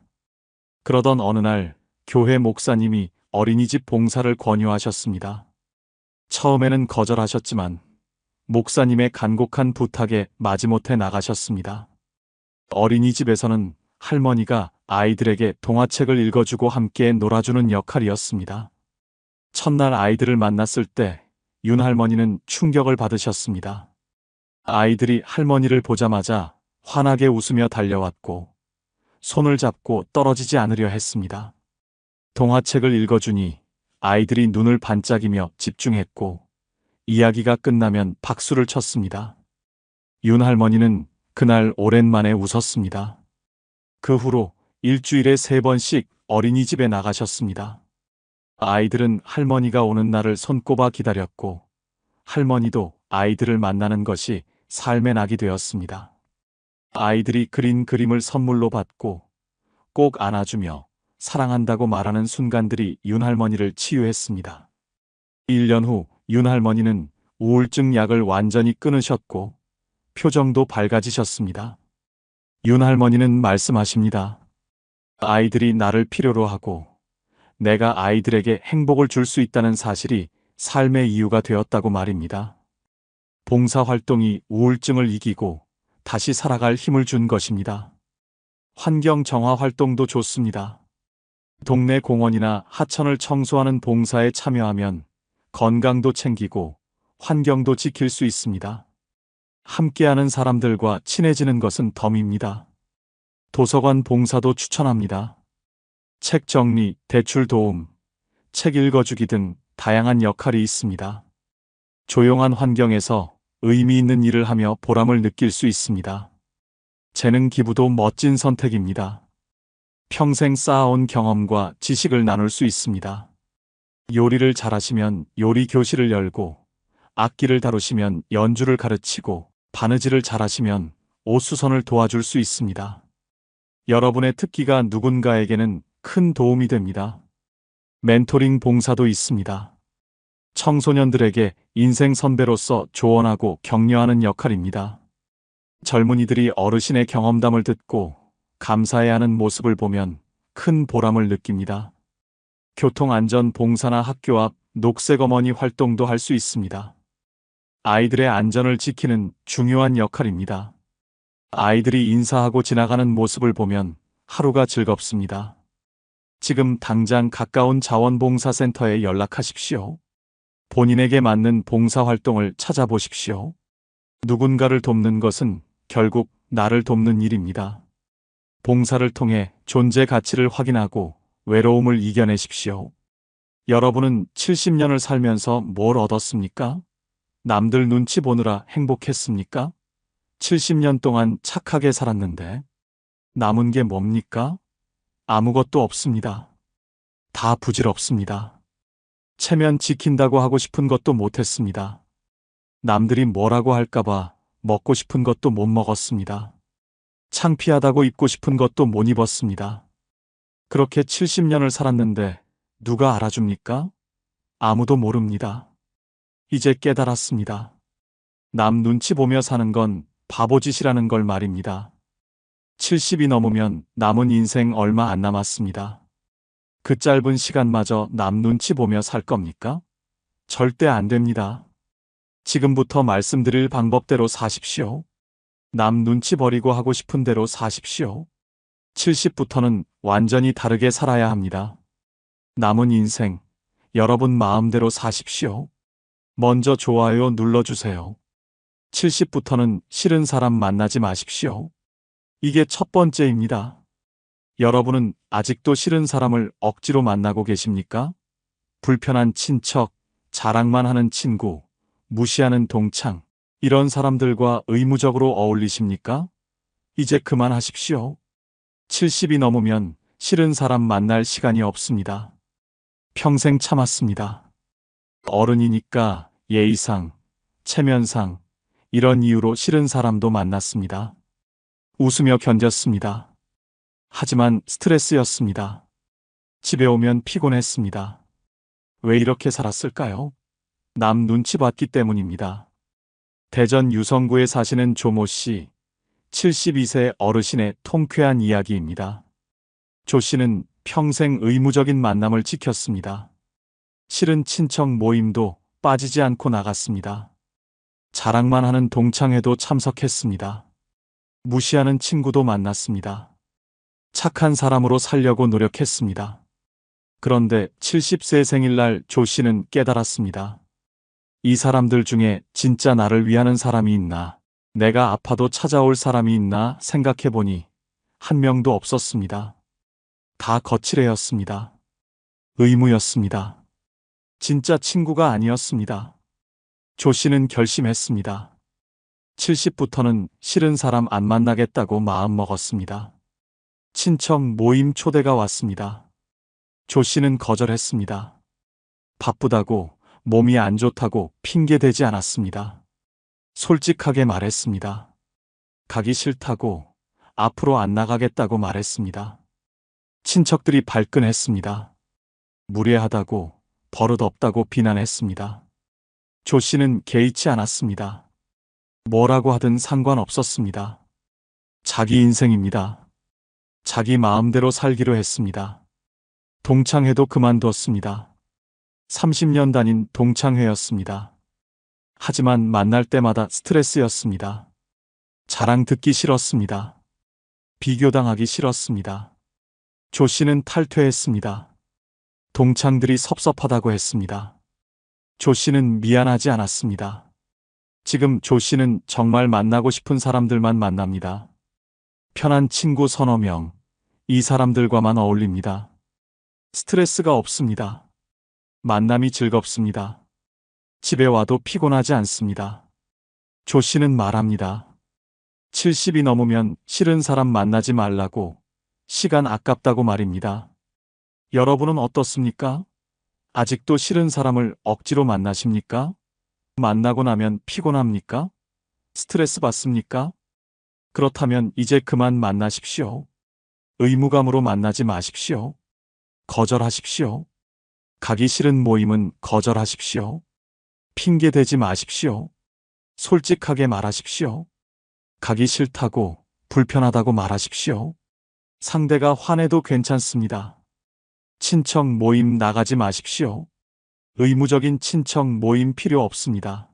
그러던 어느 날 교회 목사님이 어린이집 봉사를 권유하셨습니다. 처음에는 거절하셨지만 목사님의 간곡한 부탁에 마지못해 나가셨습니다. 어린이집에서는 할머니가 아이들에게 동화책을 읽어주고 함께 놀아주는 역할이었습니다. 첫날 아이들을 만났을 때 윤 할머니는 충격을 받으셨습니다. 아이들이 할머니를 보자마자 환하게 웃으며 달려왔고 손을 잡고 떨어지지 않으려 했습니다. 동화책을 읽어주니 아이들이 눈을 반짝이며 집중했고 이야기가 끝나면 박수를 쳤습니다. 윤 할머니는 그날 오랜만에 웃었습니다. 그 후로 일주일에 3번씩 어린이집에 나가셨습니다. 아이들은 할머니가 오는 날을 손꼽아 기다렸고 할머니도 아이들을 만나는 것이 삶의 낙이 되었습니다. 아이들이 그린 그림을 선물로 받고 꼭 안아주며 사랑한다고 말하는 순간들이 윤 할머니를 치유했습니다. 1년 후 윤 할머니는 우울증 약을 완전히 끊으셨고 표정도 밝아지셨습니다. 윤 할머니는 말씀하십니다. 아이들이 나를 필요로 하고 내가 아이들에게 행복을 줄 수 있다는 사실이 삶의 이유가 되었다고 말입니다. 봉사활동이 우울증을 이기고 다시 살아갈 힘을 준 것입니다. 환경 정화 활동도 좋습니다. 동네 공원이나 하천을 청소하는 봉사에 참여하면 건강도 챙기고 환경도 지킬 수 있습니다. 함께하는 사람들과 친해지는 것은 덤입니다. 도서관 봉사도 추천합니다. 책 정리, 대출 도움, 책 읽어주기 등 다양한 역할이 있습니다. 조용한 환경에서 의미 있는 일을 하며 보람을 느낄 수 있습니다. 재능 기부도 멋진 선택입니다. 평생 쌓아온 경험과 지식을 나눌 수 있습니다. 요리를 잘하시면 요리 교실을 열고, 악기를 다루시면 연주를 가르치고, 바느질을 잘하시면 옷수선을 도와줄 수 있습니다. 여러분의 특기가 누군가에게는 큰 도움이 됩니다. 멘토링 봉사도 있습니다. 청소년들에게 인생 선배로서 조언하고 격려하는 역할입니다. 젊은이들이 어르신의 경험담을 듣고 감사해하는 모습을 보면 큰 보람을 느낍니다. 교통안전 봉사나 학교 앞 녹색 어머니 활동도 할 수 있습니다. 아이들의 안전을 지키는 중요한 역할입니다. 아이들이 인사하고 지나가는 모습을 보면 하루가 즐겁습니다. 지금 당장 가까운 자원봉사센터에 연락하십시오. 본인에게 맞는 봉사활동을 찾아보십시오. 누군가를 돕는 것은 결국 나를 돕는 일입니다. 봉사를 통해 존재 가치를 확인하고 외로움을 이겨내십시오. 여러분은 70년을 살면서 뭘 얻었습니까? 남들 눈치 보느라 행복했습니까? 70년 동안 착하게 살았는데 남은 게 뭡니까? 아무것도 없습니다. 다 부질없습니다. 체면 지킨다고 하고 싶은 것도 못했습니다. 남들이 뭐라고 할까봐 먹고 싶은 것도 못 먹었습니다. 창피하다고 입고 싶은 것도 못 입었습니다. 그렇게 70년을 살았는데 누가 알아줍니까? 아무도 모릅니다. 이제 깨달았습니다. 남 눈치 보며 사는 건 바보짓이라는 걸 말입니다. 70이 넘으면 남은 인생 얼마 안 남았습니다. 그 짧은 시간마저 남 눈치 보며 살 겁니까? 절대 안 됩니다. 지금부터 말씀드릴 방법대로 사십시오. 남 눈치 버리고 하고 싶은 대로 사십시오. 70부터는 완전히 다르게 살아야 합니다. 남은 인생, 여러분 마음대로 사십시오. 먼저 좋아요 눌러주세요. 70부터는 싫은 사람 만나지 마십시오. 이게 첫 번째입니다. 여러분은 아직도 싫은 사람을 억지로 만나고 계십니까? 불편한 친척, 자랑만 하는 친구, 무시하는 동창, 이런 사람들과 의무적으로 어울리십니까? 이제 그만하십시오. 70이 넘으면 싫은 사람 만날 시간이 없습니다. 평생 참았습니다. 어른이니까 예의상, 체면상, 이런 이유로 싫은 사람도 만났습니다. 웃으며 견뎠습니다. 하지만 스트레스였습니다. 집에 오면 피곤했습니다. 왜 이렇게 살았을까요? 남 눈치 봤기 때문입니다. 대전 유성구에 사시는 조모 씨, 72세 어르신의 통쾌한 이야기입니다. 조 씨는 평생 의무적인 만남을 지켰습니다. 싫은 친척 모임도 빠지지 않고 나갔습니다. 자랑만 하는 동창회도 참석했습니다. 무시하는 친구도 만났습니다. 착한 사람으로 살려고 노력했습니다. 그런데 70세 생일날 조 씨는 깨달았습니다. 이 사람들 중에 진짜 나를 위하는 사람이 있나, 내가 아파도 찾아올 사람이 있나 생각해보니 한 명도 없었습니다. 다 거칠애였습니다. 의무였습니다. 진짜 친구가 아니었습니다. 조 씨는 결심했습니다. 70부터는 싫은 사람 안 만나겠다고 마음먹었습니다. 친척 모임 초대가 왔습니다. 조 씨는 거절했습니다. 바쁘다고, 몸이 안 좋다고 핑계대지 않았습니다. 솔직하게 말했습니다. 가기 싫다고, 앞으로 안 나가겠다고 말했습니다. 친척들이 발끈했습니다. 무례하다고, 버릇없다고 비난했습니다. 조 씨는 개의치 않았습니다. 뭐라고 하든 상관없었습니다. 자기 인생입니다. 자기 마음대로 살기로 했습니다. 동창회도 그만두었습니다. 30년 다닌 동창회였습니다. 하지만 만날 때마다 스트레스였습니다. 자랑 듣기 싫었습니다. 비교당하기 싫었습니다. 조 씨는 탈퇴했습니다. 동창들이 섭섭하다고 했습니다. 조 씨는 미안하지 않았습니다. 지금 조 씨는 정말 만나고 싶은 사람들만 만납니다. 편한 친구 서너 명, 이 사람들과만 어울립니다. 스트레스가 없습니다. 만남이 즐겁습니다. 집에 와도 피곤하지 않습니다. 조 씨는 말합니다. 70이 넘으면 싫은 사람 만나지 말라고, 시간 아깝다고 말입니다. 여러분은 어떻습니까? 아직도 싫은 사람을 억지로 만나십니까? 만나고 나면 피곤합니까? 스트레스 받습니까? 그렇다면 이제 그만 만나십시오. 의무감으로 만나지 마십시오. 거절하십시오. 가기 싫은 모임은 거절하십시오. 핑계 대지 마십시오. 솔직하게 말하십시오. 가기 싫다고, 불편하다고 말하십시오. 상대가 화내도 괜찮습니다. 친척 모임 나가지 마십시오. 의무적인 친척 모임 필요 없습니다.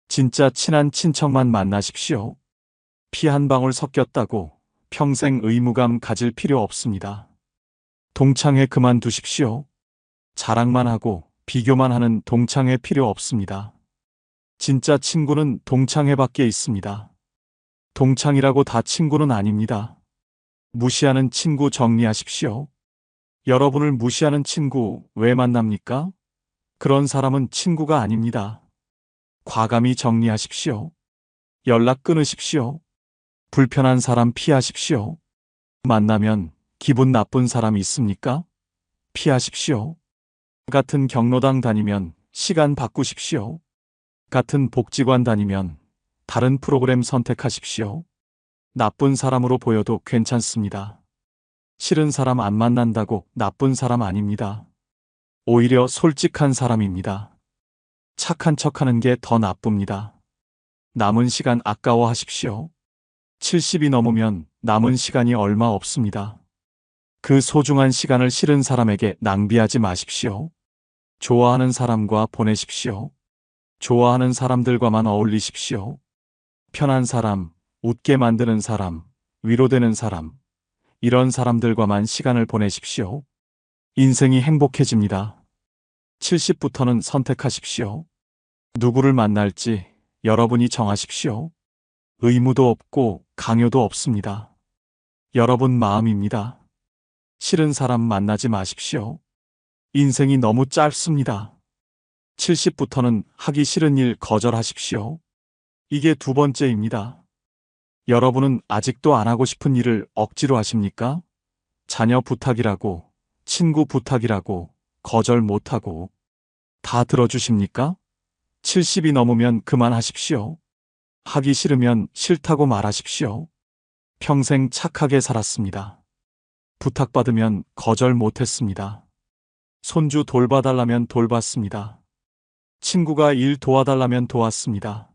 진짜 친한 친척만 만나십시오. 피 한 방울 섞였다고 평생 의무감 가질 필요 없습니다. 동창회 그만두십시오. 자랑만 하고 비교만 하는 동창회 필요 없습니다. 진짜 친구는 동창회밖에 있습니다. 동창이라고 다 친구는 아닙니다. 무시하는 친구 정리하십시오. 여러분을 무시하는 친구 왜 만납니까? 그런 사람은 친구가 아닙니다. 과감히 정리하십시오. 연락 끊으십시오. 불편한 사람 피하십시오. 만나면 기분 나쁜 사람 있습니까? 피하십시오. 같은 경로당 다니면 시간 바꾸십시오. 같은 복지관 다니면 다른 프로그램 선택하십시오. 나쁜 사람으로 보여도 괜찮습니다. 싫은 사람 안 만난다고 나쁜 사람 아닙니다. 오히려 솔직한 사람입니다. 착한 척하는 게 더 나쁩니다. 남은 시간 아까워하십시오. 70이 넘으면 남은 시간이 얼마 없습니다. 그 소중한 시간을 싫은 사람에게 낭비하지 마십시오. 좋아하는 사람과 보내십시오. 좋아하는 사람들과만 어울리십시오. 편한 사람, 웃게 만드는 사람, 위로되는 사람, 이런 사람들과만 시간을 보내십시오. 인생이 행복해집니다. 70부터는 선택하십시오. 누구를 만날지 여러분이 정하십시오. 의무도 없고 강요도 없습니다. 여러분 마음입니다. 싫은 사람 만나지 마십시오. 인생이 너무 짧습니다. 70부터는 하기 싫은 일 거절하십시오. 이게 두 번째입니다. 여러분은 아직도 안 하고 싶은 일을 억지로 하십니까? 자녀 부탁이라고, 친구 부탁이라고, 거절 못하고, 다 들어주십니까? 70이 넘으면 그만하십시오. 하기 싫으면 싫다고 말하십시오. 평생 착하게 살았습니다. 부탁받으면 거절 못했습니다. 손주 돌봐달라면 돌봤습니다. 친구가 일 도와달라면 도왔습니다.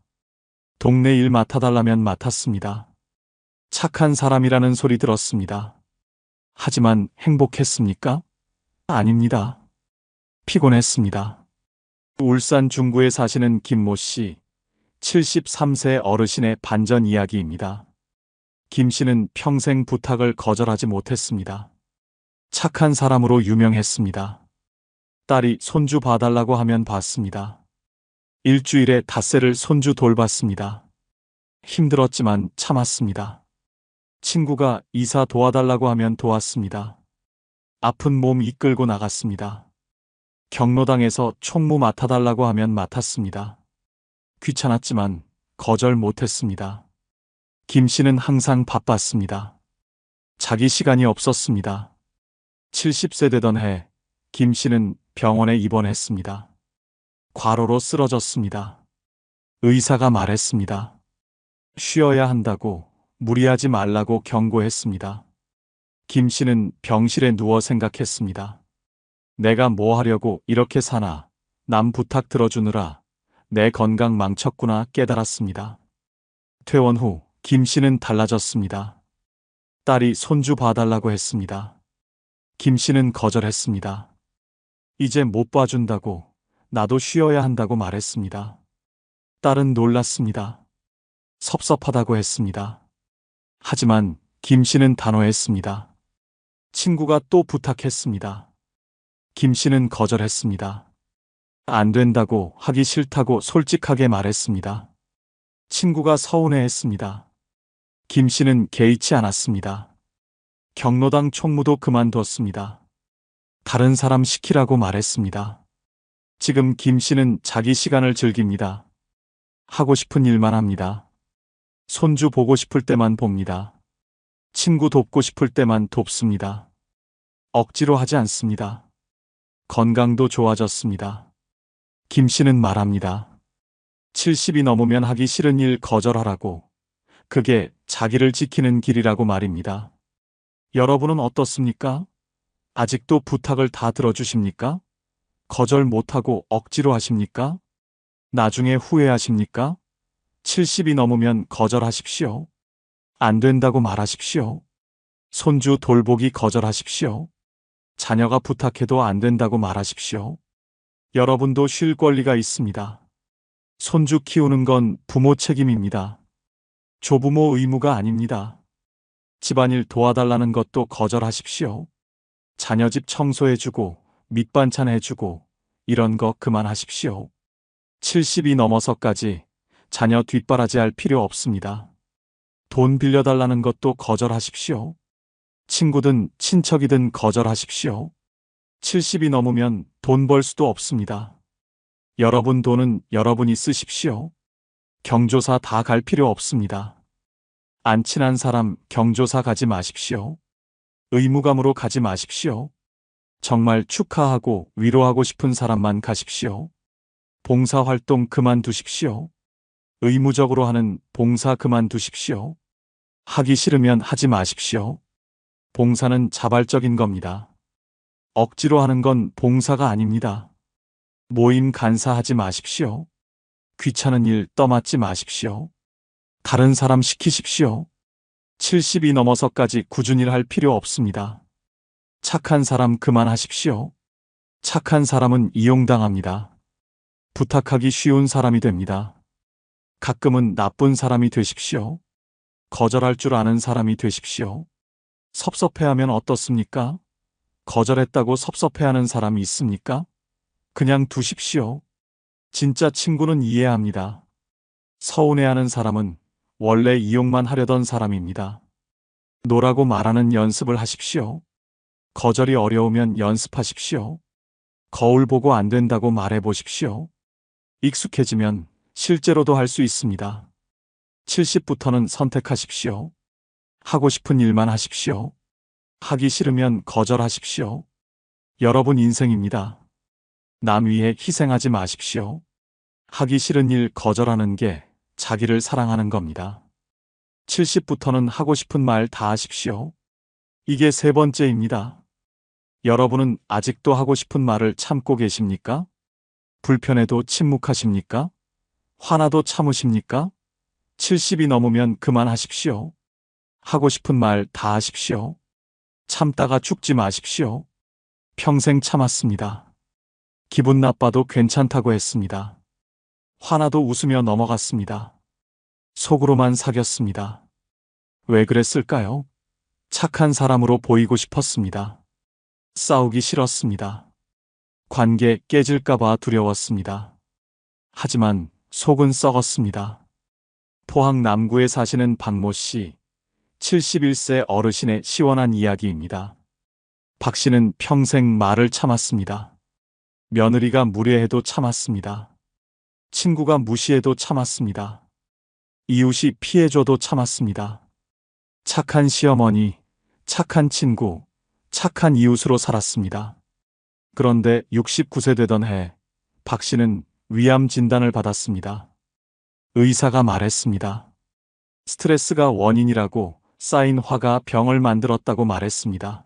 동네 일 맡아달라면 맡았습니다. 착한 사람이라는 소리 들었습니다. 하지만 행복했습니까? 아닙니다. 피곤했습니다. 울산 중구에 사시는 김모 씨, 73세 어르신의 반전 이야기입니다. 김 씨는 평생 부탁을 거절하지 못했습니다. 착한 사람으로 유명했습니다. 딸이 손주 봐달라고 하면 봤습니다. 일주일에 닷새를 손주 돌봤습니다. 힘들었지만 참았습니다. 친구가 이사 도와달라고 하면 도왔습니다. 아픈 몸 이끌고 나갔습니다. 경로당에서 총무 맡아달라고 하면 맡았습니다. 귀찮았지만 거절 못했습니다. 김 씨는 항상 바빴습니다. 자기 시간이 없었습니다. 70세 되던 해, 김 씨는 병원에 입원했습니다. 과로로 쓰러졌습니다. 의사가 말했습니다. 쉬어야 한다고, 무리하지 말라고 경고했습니다. 김 씨는 병실에 누워 생각했습니다. 내가 뭐 하려고 이렇게 사나, 남 부탁 들어주느라 내 건강 망쳤구나 깨달았습니다. 퇴원 후 김 씨는 달라졌습니다. 딸이 손주 봐달라고 했습니다. 김 씨는 거절했습니다. 이제 못 봐준다고, 나도 쉬어야 한다고 말했습니다. 딸은 놀랐습니다. 섭섭하다고 했습니다. 하지만 김 씨는 단호했습니다. 친구가 또 부탁했습니다. 김 씨는 거절했습니다. 안 된다고, 하기 싫다고 솔직하게 말했습니다. 친구가 서운해했습니다. 김 씨는 개의치 않았습니다. 경로당 총무도 그만뒀습니다. 다른 사람 시키라고 말했습니다. 지금 김 씨는 자기 시간을 즐깁니다. 하고 싶은 일만 합니다. 손주 보고 싶을 때만 봅니다. 친구 돕고 싶을 때만 돕습니다. 억지로 하지 않습니다. 건강도 좋아졌습니다. 김 씨는 말합니다. 70이 넘으면 하기 싫은 일 거절하라고. 그게 자기를 지키는 길이라고 말입니다. 여러분은 어떻습니까? 아직도 부탁을 다 들어주십니까? 거절 못하고 억지로 하십니까? 나중에 후회하십니까? 70이 넘으면 거절하십시오. 안 된다고 말하십시오. 손주 돌보기 거절하십시오. 자녀가 부탁해도 안 된다고 말하십시오. 여러분도 쉴 권리가 있습니다. 손주 키우는 건 부모 책임입니다. 조부모 의무가 아닙니다. 집안일 도와달라는 것도 거절하십시오. 자녀 집 청소해주고 밑반찬 해주고 이런 거 그만하십시오. 70이 넘어서까지 자녀 뒷바라지할 필요 없습니다. 돈 빌려달라는 것도 거절하십시오. 친구든 친척이든 거절하십시오. 70이 넘으면 돈 벌 수도 없습니다. 여러분 돈은 여러분이 쓰십시오. 경조사 다 갈 필요 없습니다. 안 친한 사람 경조사 가지 마십시오. 의무감으로 가지 마십시오. 정말 축하하고 위로하고 싶은 사람만 가십시오. 봉사활동 그만두십시오. 의무적으로 하는 봉사 그만두십시오. 하기 싫으면 하지 마십시오. 봉사는 자발적인 겁니다. 억지로 하는 건 봉사가 아닙니다. 모임 간사하지 마십시오. 귀찮은 일 떠맡지 마십시오. 다른 사람 시키십시오. 70이 넘어서까지 꾸준히 할 필요 없습니다. 착한 사람 그만하십시오. 착한 사람은 이용당합니다. 부탁하기 쉬운 사람이 됩니다. 가끔은 나쁜 사람이 되십시오. 거절할 줄 아는 사람이 되십시오. 섭섭해하면 어떻습니까? 거절했다고 섭섭해하는 사람이 있습니까? 그냥 두십시오. 진짜 친구는 이해합니다. 서운해하는 사람은 원래 이용만 하려던 사람입니다. 노라고 말하는 연습을 하십시오. 거절이 어려우면 연습하십시오. 거울 보고 안 된다고 말해보십시오. 익숙해지면 실제로도 할 수 있습니다. 70부터는 선택하십시오. 하고 싶은 일만 하십시오. 하기 싫으면 거절하십시오. 여러분 인생입니다. 남 위해 희생하지 마십시오. 하기 싫은 일 거절하는 게 자기를 사랑하는 겁니다. 70부터는 하고 싶은 말 다 하십시오. 이게 세 번째입니다. 여러분은 아직도 하고 싶은 말을 참고 계십니까? 불편해도 침묵하십니까? 화나도 참으십니까? 70이 넘으면 그만하십시오. 하고 싶은 말 다 하십시오. 참다가 죽지 마십시오. 평생 참았습니다. 기분 나빠도 괜찮다고 했습니다. 화나도 웃으며 넘어갔습니다. 속으로만 사귀었습니다. 왜 그랬을까요? 착한 사람으로 보이고 싶었습니다. 싸우기 싫었습니다. 관계 깨질까봐 두려웠습니다. 하지만 속은 썩었습니다. 포항 남구에 사시는 박모 씨, 71세 어르신의 시원한 이야기입니다. 박 씨는 평생 말을 참았습니다. 며느리가 무례해도 참았습니다. 친구가 무시해도 참았습니다. 이웃이 피해줘도 참았습니다. 착한 시어머니, 착한 친구, 착한 이웃으로 살았습니다. 그런데 69세 되던 해, 박 씨는 위암 진단을 받았습니다. 의사가 말했습니다. 스트레스가 원인이라고 쌓인 화가 병을 만들었다고 말했습니다.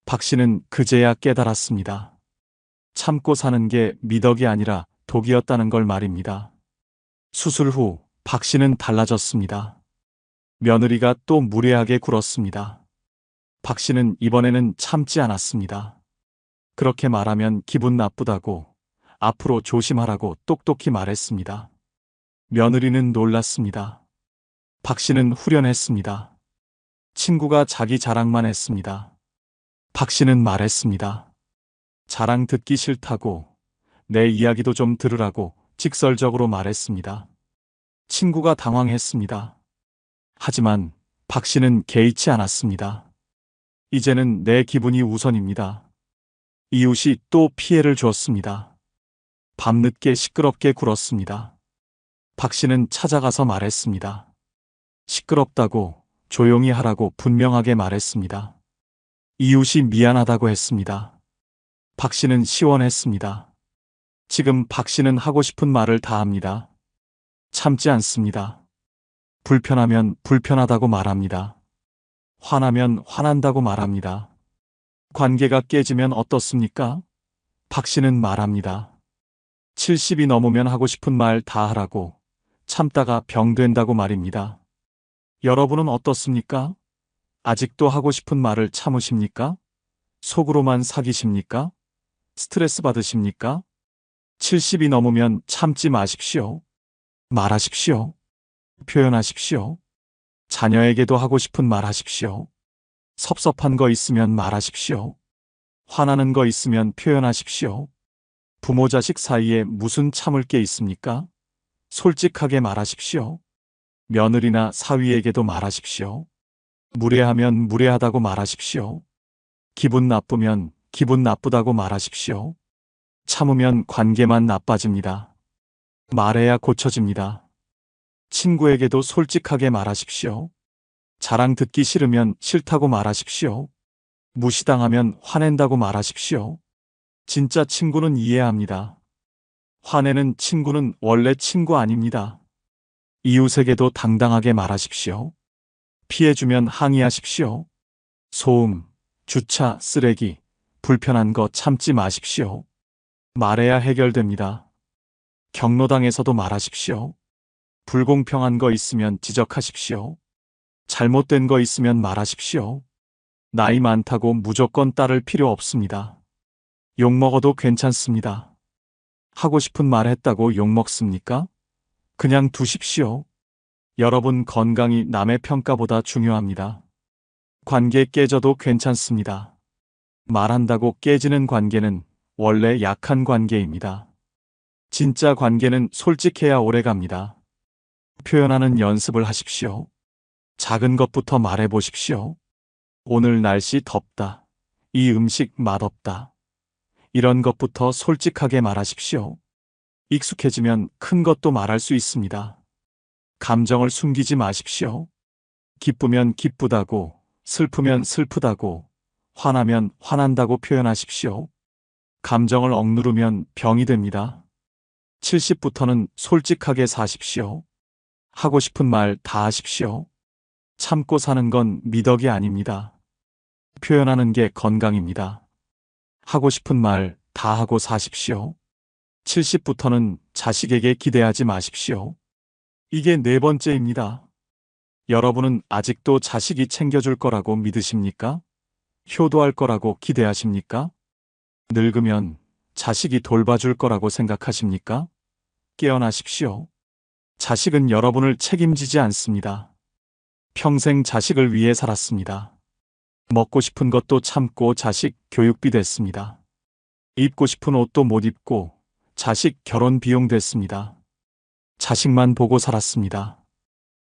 박 씨는 그제야 깨달았습니다. 참고 사는 게 미덕이 아니라 독이었다는 걸 말입니다. 수술 후 박 씨는 달라졌습니다. 며느리가 또 무례하게 굴었습니다. 박 씨는 이번에는 참지 않았습니다. 그렇게 말하면 기분 나쁘다고, 앞으로 조심하라고 똑똑히 말했습니다. 며느리는 놀랐습니다. 박 씨는 후련했습니다. 친구가 자기 자랑만 했습니다. 박 씨는 말했습니다. 자랑 듣기 싫다고, 내 이야기도 좀 들으라고 직설적으로 말했습니다. 친구가 당황했습니다. 하지만 박 씨는 개의치 않았습니다. 이제는 내 기분이 우선입니다. 이웃이 또 피해를 주었습니다. 밤늦게 시끄럽게 굴었습니다. 박 씨는 찾아가서 말했습니다. 시끄럽다고, 조용히 하라고 분명하게 말했습니다. 이웃이 미안하다고 했습니다. 박 씨는 시원했습니다. 지금 박 씨는 하고 싶은 말을 다 합니다. 참지 않습니다. 불편하면 불편하다고 말합니다. 화나면 화난다고 말합니다. 관계가 깨지면 어떻습니까? 박 씨는 말합니다. 70이 넘으면 하고 싶은 말 다 하라고, 참다가 병 된다고 말입니다. 여러분은 어떻습니까? 아직도 하고 싶은 말을 참으십니까? 속으로만 사귀십니까? 스트레스 받으십니까? 70이 넘으면 참지 마십시오. 말하십시오. 표현하십시오. 자녀에게도 하고 싶은 말 하십시오. 섭섭한 거 있으면 말하십시오. 화나는 거 있으면 표현하십시오. 부모 자식 사이에 무슨 참을 게 있습니까? 솔직하게 말하십시오. 며느리나 사위에게도 말하십시오. 무례하면 무례하다고 말하십시오. 기분 나쁘면 기분 나쁘다고 말하십시오. 참으면 관계만 나빠집니다. 말해야 고쳐집니다. 친구에게도 솔직하게 말하십시오. 자랑 듣기 싫으면 싫다고 말하십시오. 무시당하면 화낸다고 말하십시오. 진짜 친구는 이해합니다. 화내는 친구는 원래 친구 아닙니다. 이웃에게도 당당하게 말하십시오. 피해주면 항의하십시오. 소음, 주차, 쓰레기, 불편한 거 참지 마십시오. 말해야 해결됩니다. 경로당에서도 말하십시오. 불공평한 거 있으면 지적하십시오. 잘못된 거 있으면 말하십시오. 나이 많다고 무조건 따를 필요 없습니다. 욕먹어도 괜찮습니다. 하고 싶은 말 했다고 욕먹습니까? 그냥 두십시오. 여러분 건강이 남의 평가보다 중요합니다. 관계 깨져도 괜찮습니다. 말한다고 깨지는 관계는 원래 약한 관계입니다. 진짜 관계는 솔직해야 오래갑니다. 표현하는 연습을 하십시오. 작은 것부터 말해보십시오. 오늘 날씨 덥다. 이 음식 맛없다. 이런 것부터 솔직하게 말하십시오. 익숙해지면 큰 것도 말할 수 있습니다. 감정을 숨기지 마십시오. 기쁘면 기쁘다고, 슬프면 슬프다고, 화나면 화난다고 표현하십시오. 감정을 억누르면 병이 됩니다. 70부터는 솔직하게 사십시오. 하고 싶은 말 다 하십시오. 참고 사는 건 미덕이 아닙니다. 표현하는 게 건강입니다. 하고 싶은 말 다 하고 사십시오. 70부터는 자식에게 기대하지 마십시오. 이게 네 번째입니다. 여러분은 아직도 자식이 챙겨줄 거라고 믿으십니까? 효도할 거라고 기대하십니까? 늙으면 자식이 돌봐줄 거라고 생각하십니까? 깨어나십시오. 자식은 여러분을 책임지지 않습니다. 평생 자식을 위해 살았습니다. 먹고 싶은 것도 참고 자식 교육비 댔습니다. 입고 싶은 옷도 못 입고 자식 결혼 비용 댔습니다. 자식만 보고 살았습니다.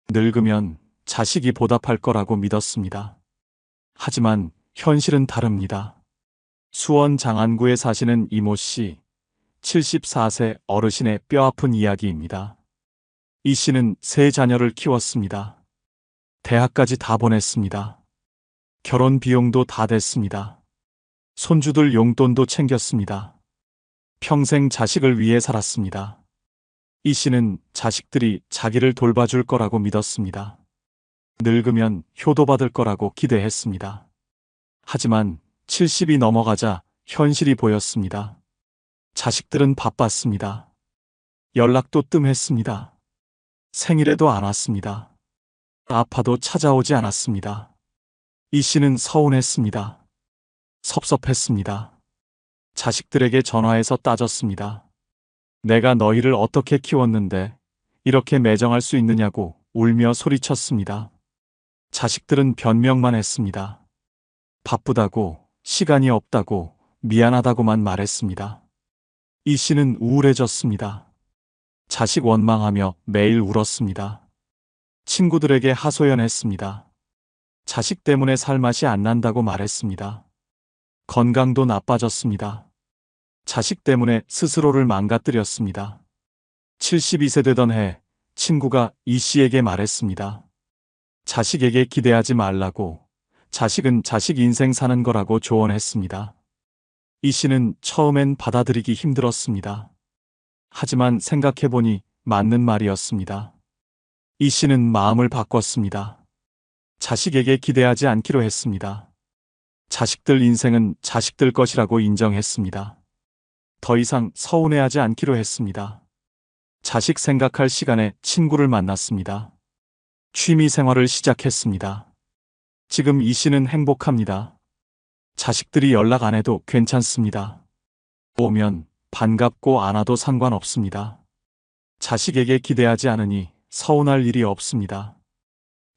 늙으면 자식이 보답할 거라고 믿었습니다. 하지만 현실은 다릅니다. 수원 장안구에 사시는 이모 씨, 74세 어르신의 뼈아픈 이야기입니다. 이 씨는 세 자녀를 키웠습니다. 대학까지 다 보냈습니다. 결혼 비용도 다 댔습니다. 손주들 용돈도 챙겼습니다. 평생 자식을 위해 살았습니다. 이 씨는 자식들이 자기를 돌봐줄 거라고 믿었습니다. 늙으면 효도받을 거라고 기대했습니다. 하지만 70이 넘어가자 현실이 보였습니다. 자식들은 바빴습니다. 연락도 뜸했습니다. 생일에도 안 왔습니다. 아파도 찾아오지 않았습니다. 이 씨는 서운했습니다. 섭섭했습니다. 자식들에게 전화해서 따졌습니다. 내가 너희를 어떻게 키웠는데 이렇게 매정할 수 있느냐고 울며 소리쳤습니다. 자식들은 변명만 했습니다. 바쁘다고, 시간이 없다고, 미안하다고만 말했습니다. 이 씨는 우울해졌습니다. 자식 원망하며 매일 울었습니다. 친구들에게 하소연했습니다. 자식 때문에 살맛이 안 난다고 말했습니다. 건강도 나빠졌습니다. 자식 때문에 스스로를 망가뜨렸습니다. 72세 되던 해 친구가 이 씨에게 말했습니다. 자식에게 기대하지 말라고, 자식은 자식 인생 사는 거라고 조언했습니다. 이 씨는 처음엔 받아들이기 힘들었습니다. 하지만 생각해보니 맞는 말이었습니다. 이 씨는 마음을 바꿨습니다. 자식에게 기대하지 않기로 했습니다. 자식들 인생은 자식들 것이라고 인정했습니다. 더 이상 서운해하지 않기로 했습니다. 자식 생각할 시간에 친구를 만났습니다. 취미 생활을 시작했습니다. 지금 이 씨는 행복합니다. 자식들이 연락 안 해도 괜찮습니다. 오면 반갑고 안 와도 상관없습니다. 자식에게 기대하지 않으니 서운할 일이 없습니다.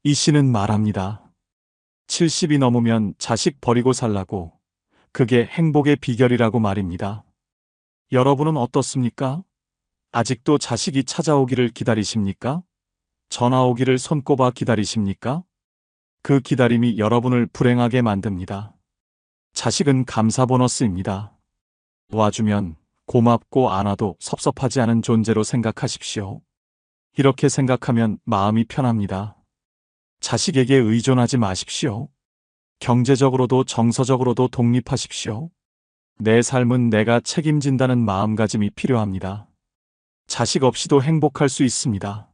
이 씨는 말합니다. 70이 넘으면 자식 버리고 살라고. 그게 행복의 비결이라고 말입니다. 여러분은 어떻습니까? 아직도 자식이 찾아오기를 기다리십니까? 전화 오기를 손꼽아 기다리십니까? 그 기다림이 여러분을 불행하게 만듭니다. 자식은 감사 보너스입니다. 와주면 고맙고 안 와도 섭섭하지 않은 존재로 생각하십시오. 이렇게 생각하면 마음이 편합니다. 자식에게 의존하지 마십시오. 경제적으로도 정서적으로도 독립하십시오. 내 삶은 내가 책임진다는 마음가짐이 필요합니다. 자식 없이도 행복할 수 있습니다.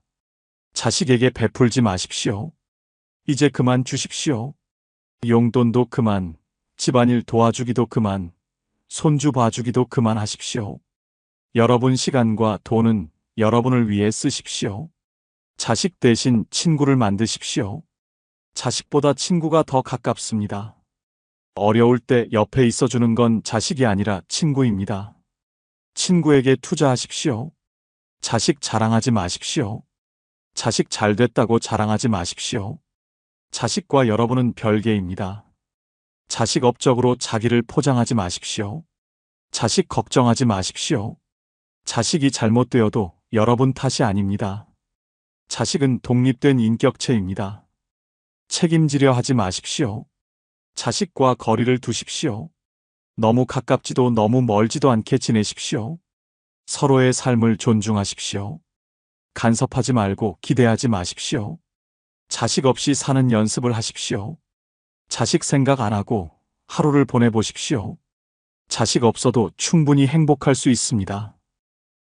자식에게 베풀지 마십시오. 이제 그만 주십시오. 용돈도 그만, 집안일 도와주기도 그만, 손주 봐주기도 그만하십시오. 여러분 시간과 돈은 여러분을 위해 쓰십시오. 자식 대신 친구를 만드십시오. 자식보다 친구가 더 가깝습니다. 어려울 때 옆에 있어주는 건 자식이 아니라 친구입니다. 친구에게 투자하십시오. 자식 자랑하지 마십시오. 자식 잘 됐다고 자랑하지 마십시오. 자식과 여러분은 별개입니다. 자식 업적으로 자기를 포장하지 마십시오. 자식 걱정하지 마십시오. 자식이 잘못되어도 여러분 탓이 아닙니다. 자식은 독립된 인격체입니다. 책임지려 하지 마십시오. 자식과 거리를 두십시오. 너무 가깝지도 너무 멀지도 않게 지내십시오. 서로의 삶을 존중하십시오. 간섭하지 말고 기대하지 마십시오. 자식 없이 사는 연습을 하십시오. 자식 생각 안 하고 하루를 보내보십시오. 자식 없어도 충분히 행복할 수 있습니다.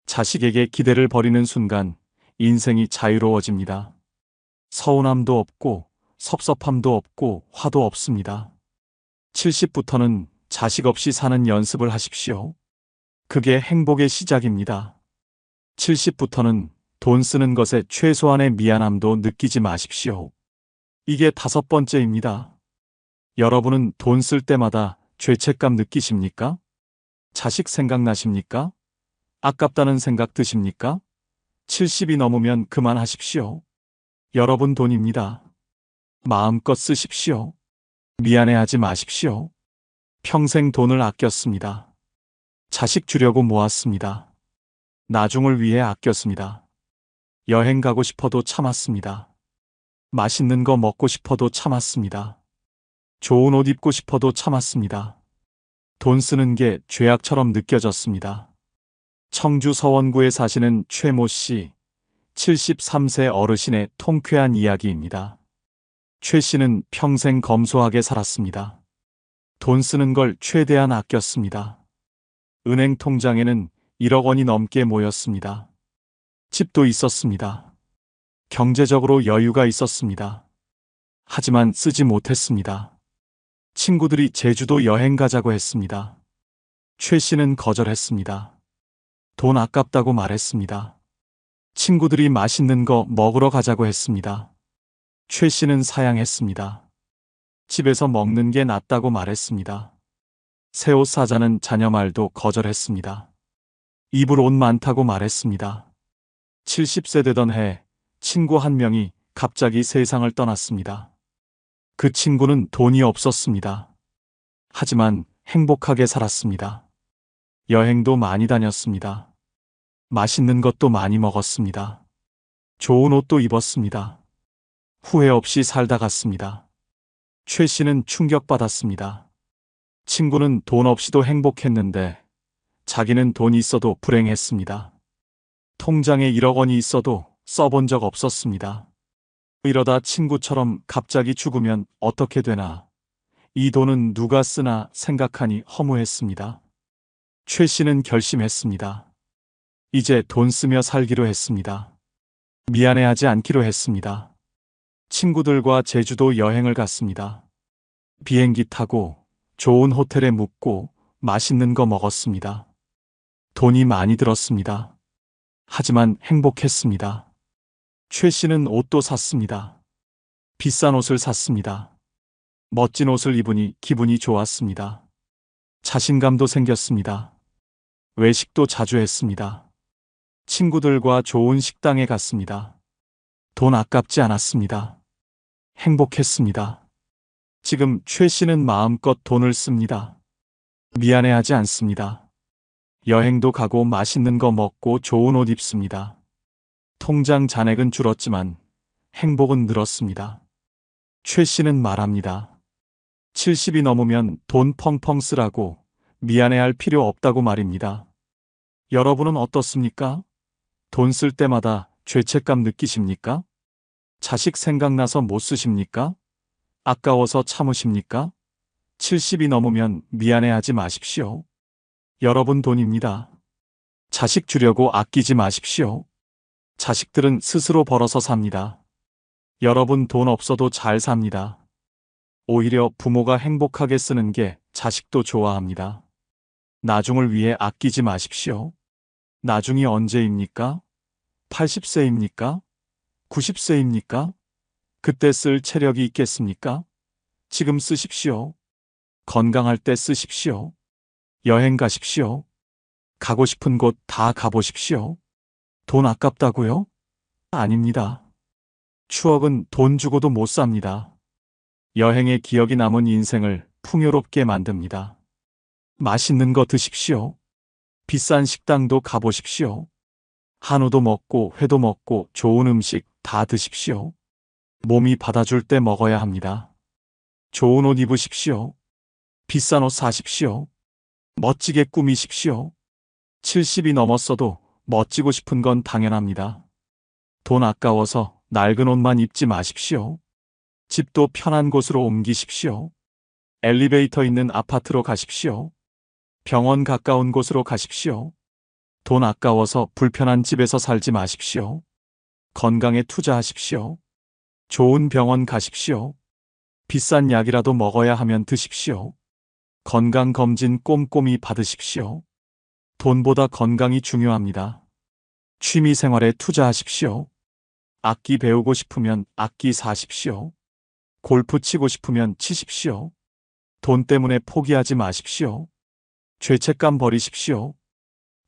자식에게 기대를 버리는 순간 인생이 자유로워집니다. 서운함도 없고 섭섭함도 없고 화도 없습니다. 70부터는 자식 없이 사는 연습을 하십시오. 그게 행복의 시작입니다. 70부터는 돈 쓰는 것에 최소한의 미안함도 느끼지 마십시오. 이게 5번째입니다. 여러분은 돈 쓸 때마다 죄책감 느끼십니까? 자식 생각나십니까? 아깝다는 생각 드십니까? 70이 넘으면 그만하십시오. 여러분 돈입니다. 마음껏 쓰십시오. 미안해하지 마십시오. 평생 돈을 아꼈습니다. 자식 주려고 모았습니다. 나중을 위해 아꼈습니다. 여행 가고 싶어도 참았습니다. 맛있는 거 먹고 싶어도 참았습니다. 좋은 옷 입고 싶어도 참았습니다. 돈 쓰는 게 죄악처럼 느껴졌습니다. 청주 서원구에 사시는 최모 씨, 73세 어르신의 통쾌한 이야기입니다. 최 씨는 평생 검소하게 살았습니다. 돈 쓰는 걸 최대한 아꼈습니다. 은행 통장에는 1억 원이 넘게 모였습니다. 집도 있었습니다. 경제적으로 여유가 있었습니다. 하지만 쓰지 못했습니다. 친구들이 제주도 여행 가자고 했습니다. 최 씨는 거절했습니다. 돈 아깝다고 말했습니다. 친구들이 맛있는 거 먹으러 가자고 했습니다. 최 씨는 사양했습니다. 집에서 먹는 게 낫다고 말했습니다. 새 옷 사자는 자녀 말도 거절했습니다. 입을 옷 많다고 말했습니다. 70세 되던 해 친구 한 명이 갑자기 세상을 떠났습니다. 그 친구는 돈이 없었습니다. 하지만 행복하게 살았습니다. 여행도 많이 다녔습니다. 맛있는 것도 많이 먹었습니다. 좋은 옷도 입었습니다. 후회 없이 살다 갔습니다. 최 씨는 충격받았습니다. 친구는 돈 없이도 행복했는데 자기는 돈이 있어도 불행했습니다. 통장에 1억 원이 있어도 써본 적 없었습니다. 이러다 친구처럼 갑자기 죽으면 어떻게 되나, 이 돈은 누가 쓰나 생각하니 허무했습니다. 최 씨는 결심했습니다. 이제 돈 쓰며 살기로 했습니다. 미안해하지 않기로 했습니다. 친구들과 제주도 여행을 갔습니다. 비행기 타고 좋은 호텔에 묵고 맛있는 거 먹었습니다. 돈이 많이 들었습니다. 하지만 행복했습니다. 최 씨는 옷도 샀습니다. 비싼 옷을 샀습니다. 멋진 옷을 입으니 기분이 좋았습니다. 자신감도 생겼습니다. 외식도 자주 했습니다. 친구들과 좋은 식당에 갔습니다. 돈 아깝지 않았습니다. 행복했습니다. 지금 최 씨는 마음껏 돈을 씁니다. 미안해하지 않습니다. 여행도 가고 맛있는 거 먹고 좋은 옷 입습니다. 통장 잔액은 줄었지만 행복은 늘었습니다. 최 씨는 말합니다. 70이 넘으면 돈 펑펑 쓰라고 미안해할 필요 없다고 말입니다. 여러분은 어떻습니까? 돈 쓸 때마다 죄책감 느끼십니까? 자식 생각나서 못 쓰십니까? 아까워서 참으십니까? 70이 넘으면 미안해하지 마십시오. 여러분 돈입니다. 자식 주려고 아끼지 마십시오. 자식들은 스스로 벌어서 삽니다. 여러분 돈 없어도 잘 삽니다. 오히려 부모가 행복하게 쓰는 게 자식도 좋아합니다. 나중을 위해 아끼지 마십시오. 나중이 언제입니까? 80세입니까? 90세입니까? 그때 쓸 체력이 있겠습니까? 지금 쓰십시오. 건강할 때 쓰십시오. 여행 가십시오. 가고 싶은 곳 다 가보십시오. 돈 아깝다고요? 아닙니다. 추억은 돈 주고도 못 삽니다. 여행의 기억이 남은 인생을 풍요롭게 만듭니다. 맛있는 거 드십시오. 비싼 식당도 가보십시오. 한우도 먹고 회도 먹고 좋은 음식 다 드십시오. 몸이 받아줄 때 먹어야 합니다. 좋은 옷 입으십시오. 비싼 옷 사십시오. 멋지게 꾸미십시오. 70이 넘었어도 멋지고 싶은 건 당연합니다. 돈 아까워서 낡은 옷만 입지 마십시오. 집도 편한 곳으로 옮기십시오. 엘리베이터 있는 아파트로 가십시오. 병원 가까운 곳으로 가십시오. 돈 아까워서 불편한 집에서 살지 마십시오. 건강에 투자하십시오. 좋은 병원 가십시오. 비싼 약이라도 먹어야 하면 드십시오. 건강검진 꼼꼼히 받으십시오. 돈보다 건강이 중요합니다. 취미 생활에 투자하십시오. 악기 배우고 싶으면 악기 사십시오. 골프 치고 싶으면 치십시오. 돈 때문에 포기하지 마십시오. 죄책감 버리십시오.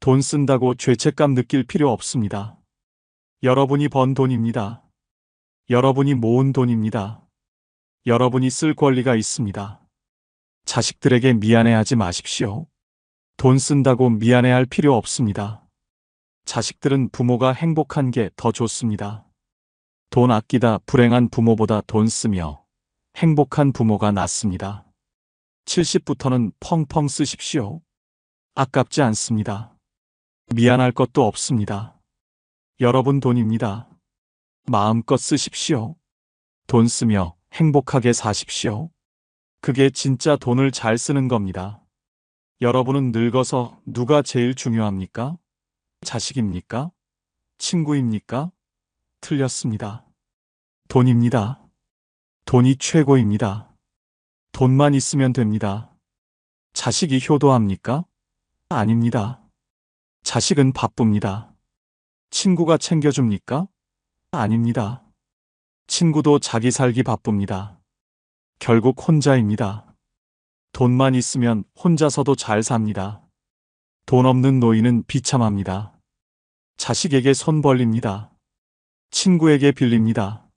돈 쓴다고 죄책감 느낄 필요 없습니다. 여러분이 번 돈입니다. 여러분이 모은 돈입니다. 여러분이 쓸 권리가 있습니다. 자식들에게 미안해하지 마십시오. 돈 쓴다고 미안해할 필요 없습니다. 자식들은 부모가 행복한 게 더 좋습니다. 돈 아끼다 불행한 부모보다 돈 쓰며 행복한 부모가 낫습니다. 70부터는 펑펑 쓰십시오. 아깝지 않습니다. 미안할 것도 없습니다. 여러분 돈입니다. 마음껏 쓰십시오. 돈 쓰며 행복하게 사십시오. 그게 진짜 돈을 잘 쓰는 겁니다. 여러분은 늙어서 누가 제일 중요합니까? 자식입니까? 친구입니까? 틀렸습니다. 돈입니다. 돈이 최고입니다. 돈만 있으면 됩니다. 자식이 효도합니까? 아닙니다. 자식은 바쁩니다. 친구가 챙겨줍니까? 아닙니다. 친구도 자기 살기 바쁩니다. 결국 혼자입니다. 돈만 있으면 혼자서도 잘 삽니다. 돈 없는 노인은 비참합니다. 자식에게 손 벌립니다. 친구에게 빌립니다.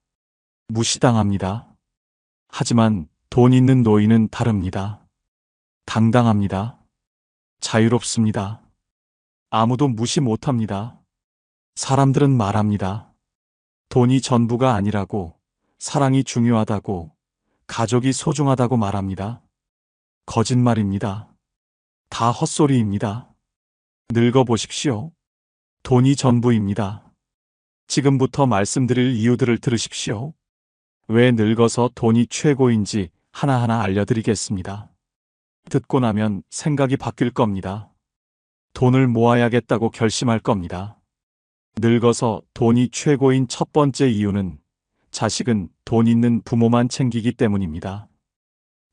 무시당합니다. 하지만 돈 있는 노인은 다릅니다. 당당합니다. 자유롭습니다. 아무도 무시 못합니다. 사람들은 말합니다. 돈이 전부가 아니라고, 사랑이 중요하다고, 가족이 소중하다고 말합니다. 거짓말입니다. 다 헛소리입니다. 늙어보십시오. 돈이 전부입니다. 지금부터 말씀드릴 이유들을 들으십시오. 왜 늙어서 돈이 최고인지 하나하나 알려드리겠습니다. 듣고 나면 생각이 바뀔 겁니다. 돈을 모아야겠다고 결심할 겁니다. 늙어서 돈이 최고인 첫 번째 이유는 자식은 돈 있는 부모만 챙기기 때문입니다.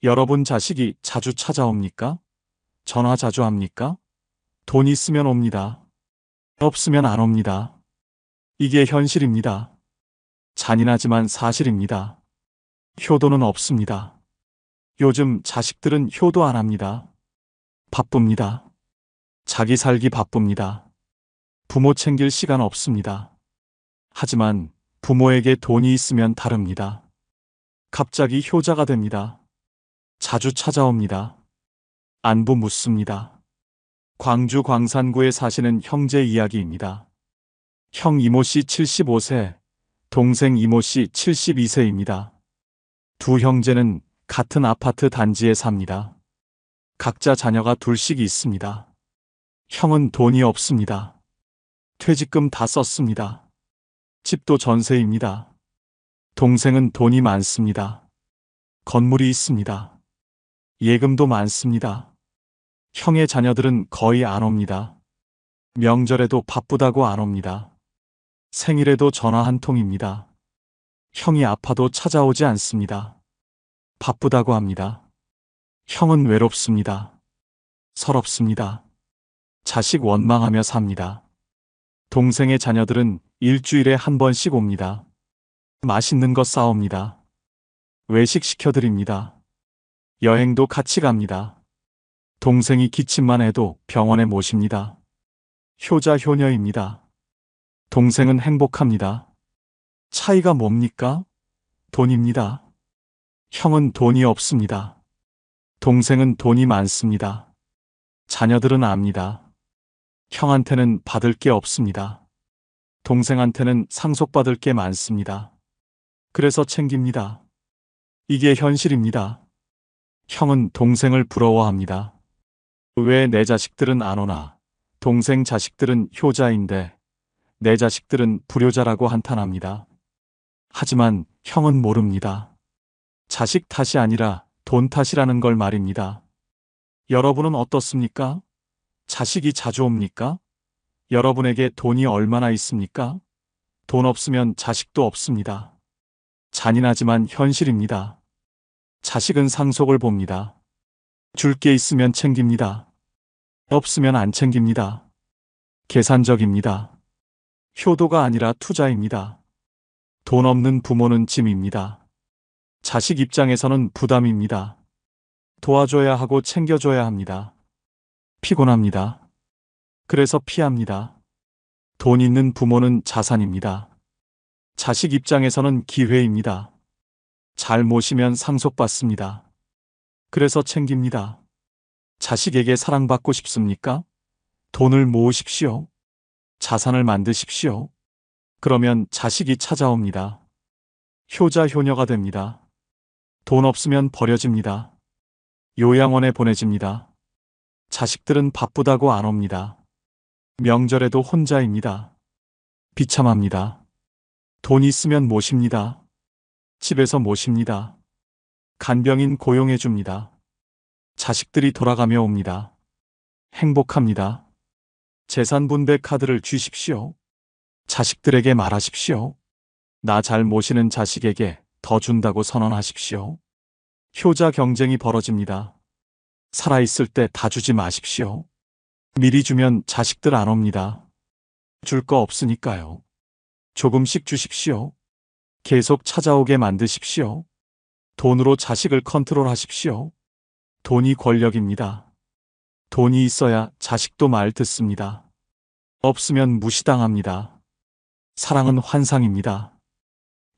여러분 자식이 자주 찾아옵니까? 전화 자주 합니까? 돈 있으면 옵니다. 없으면 안 옵니다. 이게 현실입니다. 잔인하지만 사실입니다. 효도는 없습니다. 요즘 자식들은 효도 안 합니다. 바쁩니다. 자기 살기 바쁩니다. 부모 챙길 시간 없습니다. 하지만 부모에게 돈이 있으면 다릅니다. 갑자기 효자가 됩니다. 자주 찾아옵니다. 안부 묻습니다. 광주 광산구에 사시는 형제 이야기입니다. 형 이모 씨 75세, 동생 이모 씨 72세입니다. 두 형제는 같은 아파트 단지에 삽니다. 각자 자녀가 둘씩 있습니다. 형은 돈이 없습니다. 퇴직금 다 썼습니다. 집도 전세입니다. 동생은 돈이 많습니다. 건물이 있습니다. 예금도 많습니다. 형의 자녀들은 거의 안 옵니다. 명절에도 바쁘다고 안 옵니다. 생일에도 전화 한 통입니다. 형이 아파도 찾아오지 않습니다. 바쁘다고 합니다. 형은 외롭습니다. 서럽습니다. 자식 원망하며 삽니다. 동생의 자녀들은 일주일에 한 번씩 옵니다. 맛있는 거 싸옵니다. 외식 시켜드립니다. 여행도 같이 갑니다. 동생이 기침만 해도 병원에 모십니다. 효자 효녀입니다. 동생은 행복합니다. 차이가 뭡니까? 돈입니다. 형은 돈이 없습니다. 동생은 돈이 많습니다. 자녀들은 압니다. 형한테는 받을 게 없습니다. 동생한테는 상속받을 게 많습니다. 그래서 챙깁니다. 이게 현실입니다. 형은 동생을 부러워합니다. 왜 내 자식들은 안 오나? 동생 자식들은 효자인데 내 자식들은 불효자라고 한탄합니다. 하지만 형은 모릅니다. 자식 탓이 아니라 돈 탓이라는 걸 말입니다. 여러분은 어떻습니까? 자식이 자주 옵니까? 여러분에게 돈이 얼마나 있습니까? 돈 없으면 자식도 없습니다. 잔인하지만 현실입니다. 자식은 상속을 봅니다. 줄 게 있으면 챙깁니다. 없으면 안 챙깁니다. 계산적입니다. 효도가 아니라 투자입니다. 돈 없는 부모는 짐입니다. 자식 입장에서는 부담입니다. 도와줘야 하고 챙겨줘야 합니다. 피곤합니다. 그래서 피합니다. 돈 있는 부모는 자산입니다. 자식 입장에서는 기회입니다. 잘 모시면 상속받습니다. 그래서 챙깁니다. 자식에게 사랑받고 싶습니까? 돈을 모으십시오. 자산을 만드십시오. 그러면 자식이 찾아옵니다. 효자 효녀가 됩니다. 돈 없으면 버려집니다. 요양원에 보내집니다. 자식들은 바쁘다고 안 옵니다. 명절에도 혼자입니다. 비참합니다. 돈 있으면 모십니다. 집에서 모십니다. 간병인 고용해 줍니다. 자식들이 돌아가며 옵니다. 행복합니다. 재산 분배 카드를 주십시오. 자식들에게 말하십시오. 나 잘 모시는 자식에게 더 준다고 선언하십시오. 효자 경쟁이 벌어집니다. 살아있을 때 다 주지 마십시오. 미리 주면 자식들 안 옵니다. 줄 거 없으니까요. 조금씩 주십시오. 계속 찾아오게 만드십시오. 돈으로 자식을 컨트롤하십시오. 돈이 권력입니다. 돈이 있어야 자식도 말 듣습니다. 없으면 무시당합니다. 사랑은 환상입니다.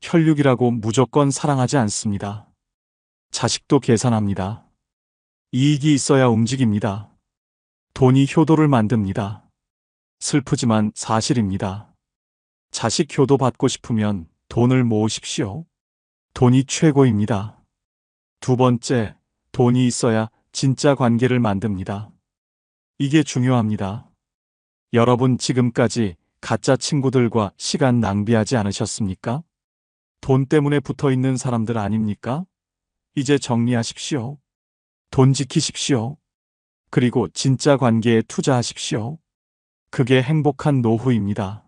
혈육이라고 무조건 사랑하지 않습니다. 자식도 계산합니다. 이익이 있어야 움직입니다. 돈이 효도를 만듭니다. 슬프지만 사실입니다. 자식 효도 받고 싶으면 돈을 모으십시오. 돈이 최고입니다. 두 번째, 돈이 있어야 진짜 관계를 만듭니다. 이게 중요합니다. 여러분 지금까지 가짜 친구들과 시간 낭비하지 않으셨습니까? 돈 때문에 붙어 있는 사람들 아닙니까? 이제 정리하십시오. 돈 지키십시오. 그리고 진짜 관계에 투자하십시오. 그게 행복한 노후입니다.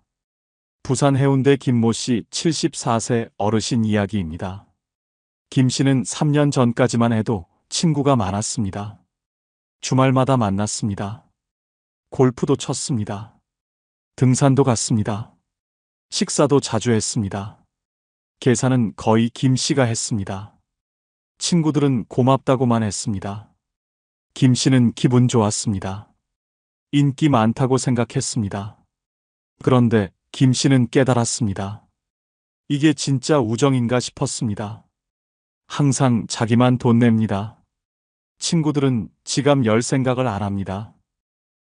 부산 해운대 김모 씨 74세 어르신 이야기입니다. 김 씨는 3년 전까지만 해도 친구가 많았습니다. 주말마다 만났습니다. 골프도 쳤습니다. 등산도 갔습니다. 식사도 자주 했습니다. 계산은 거의 김 씨가 했습니다. 친구들은 고맙다고만 했습니다. 김 씨는 기분 좋았습니다. 인기 많다고 생각했습니다. 그런데 김 씨는 깨달았습니다. 이게 진짜 우정인가 싶었습니다. 항상 자기만 돈 냅니다. 친구들은 지갑 열 생각을 안 합니다.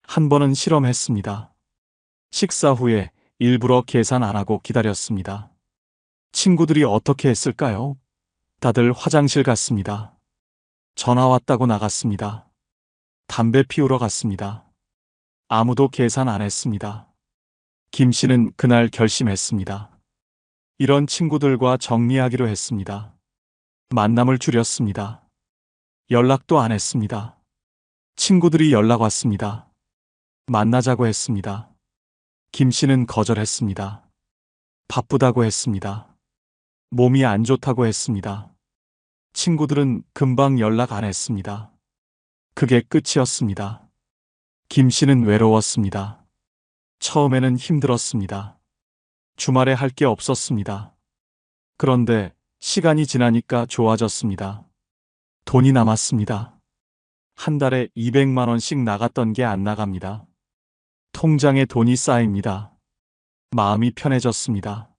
한 번은 실험했습니다. 식사 후에 일부러 계산 안 하고 기다렸습니다. 친구들이 어떻게 했을까요? 다들 화장실 갔습니다. 전화 왔다고 나갔습니다. 담배 피우러 갔습니다. 아무도 계산 안 했습니다. 김 씨는 그날 결심했습니다. 이런 친구들과 정리하기로 했습니다. 만남을 줄였습니다. 연락도 안 했습니다. 친구들이 연락 왔습니다. 만나자고 했습니다. 김 씨는 거절했습니다. 바쁘다고 했습니다. 몸이 안 좋다고 했습니다. 친구들은 금방 연락 안 했습니다. 그게 끝이었습니다. 김 씨는 외로웠습니다. 처음에는 힘들었습니다. 주말에 할 게 없었습니다. 그런데 시간이 지나니까 좋아졌습니다. 돈이 남았습니다. 한 달에 200만 원씩 나갔던 게 안 나갑니다. 통장에 돈이 쌓입니다. 마음이 편해졌습니다.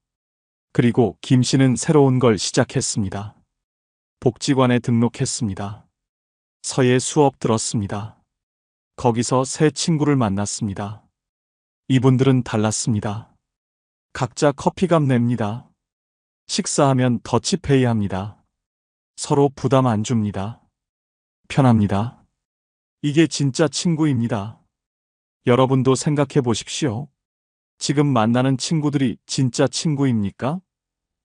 그리고 김 씨는 새로운 걸 시작했습니다. 복지관에 등록했습니다. 서예 수업 들었습니다. 거기서 새 친구를 만났습니다. 이분들은 달랐습니다. 각자 커피값 냅니다. 식사하면 더치페이 합니다. 서로 부담 안 줍니다. 편합니다. 이게 진짜 친구입니다. 여러분도 생각해 보십시오. 지금 만나는 친구들이 진짜 친구입니까?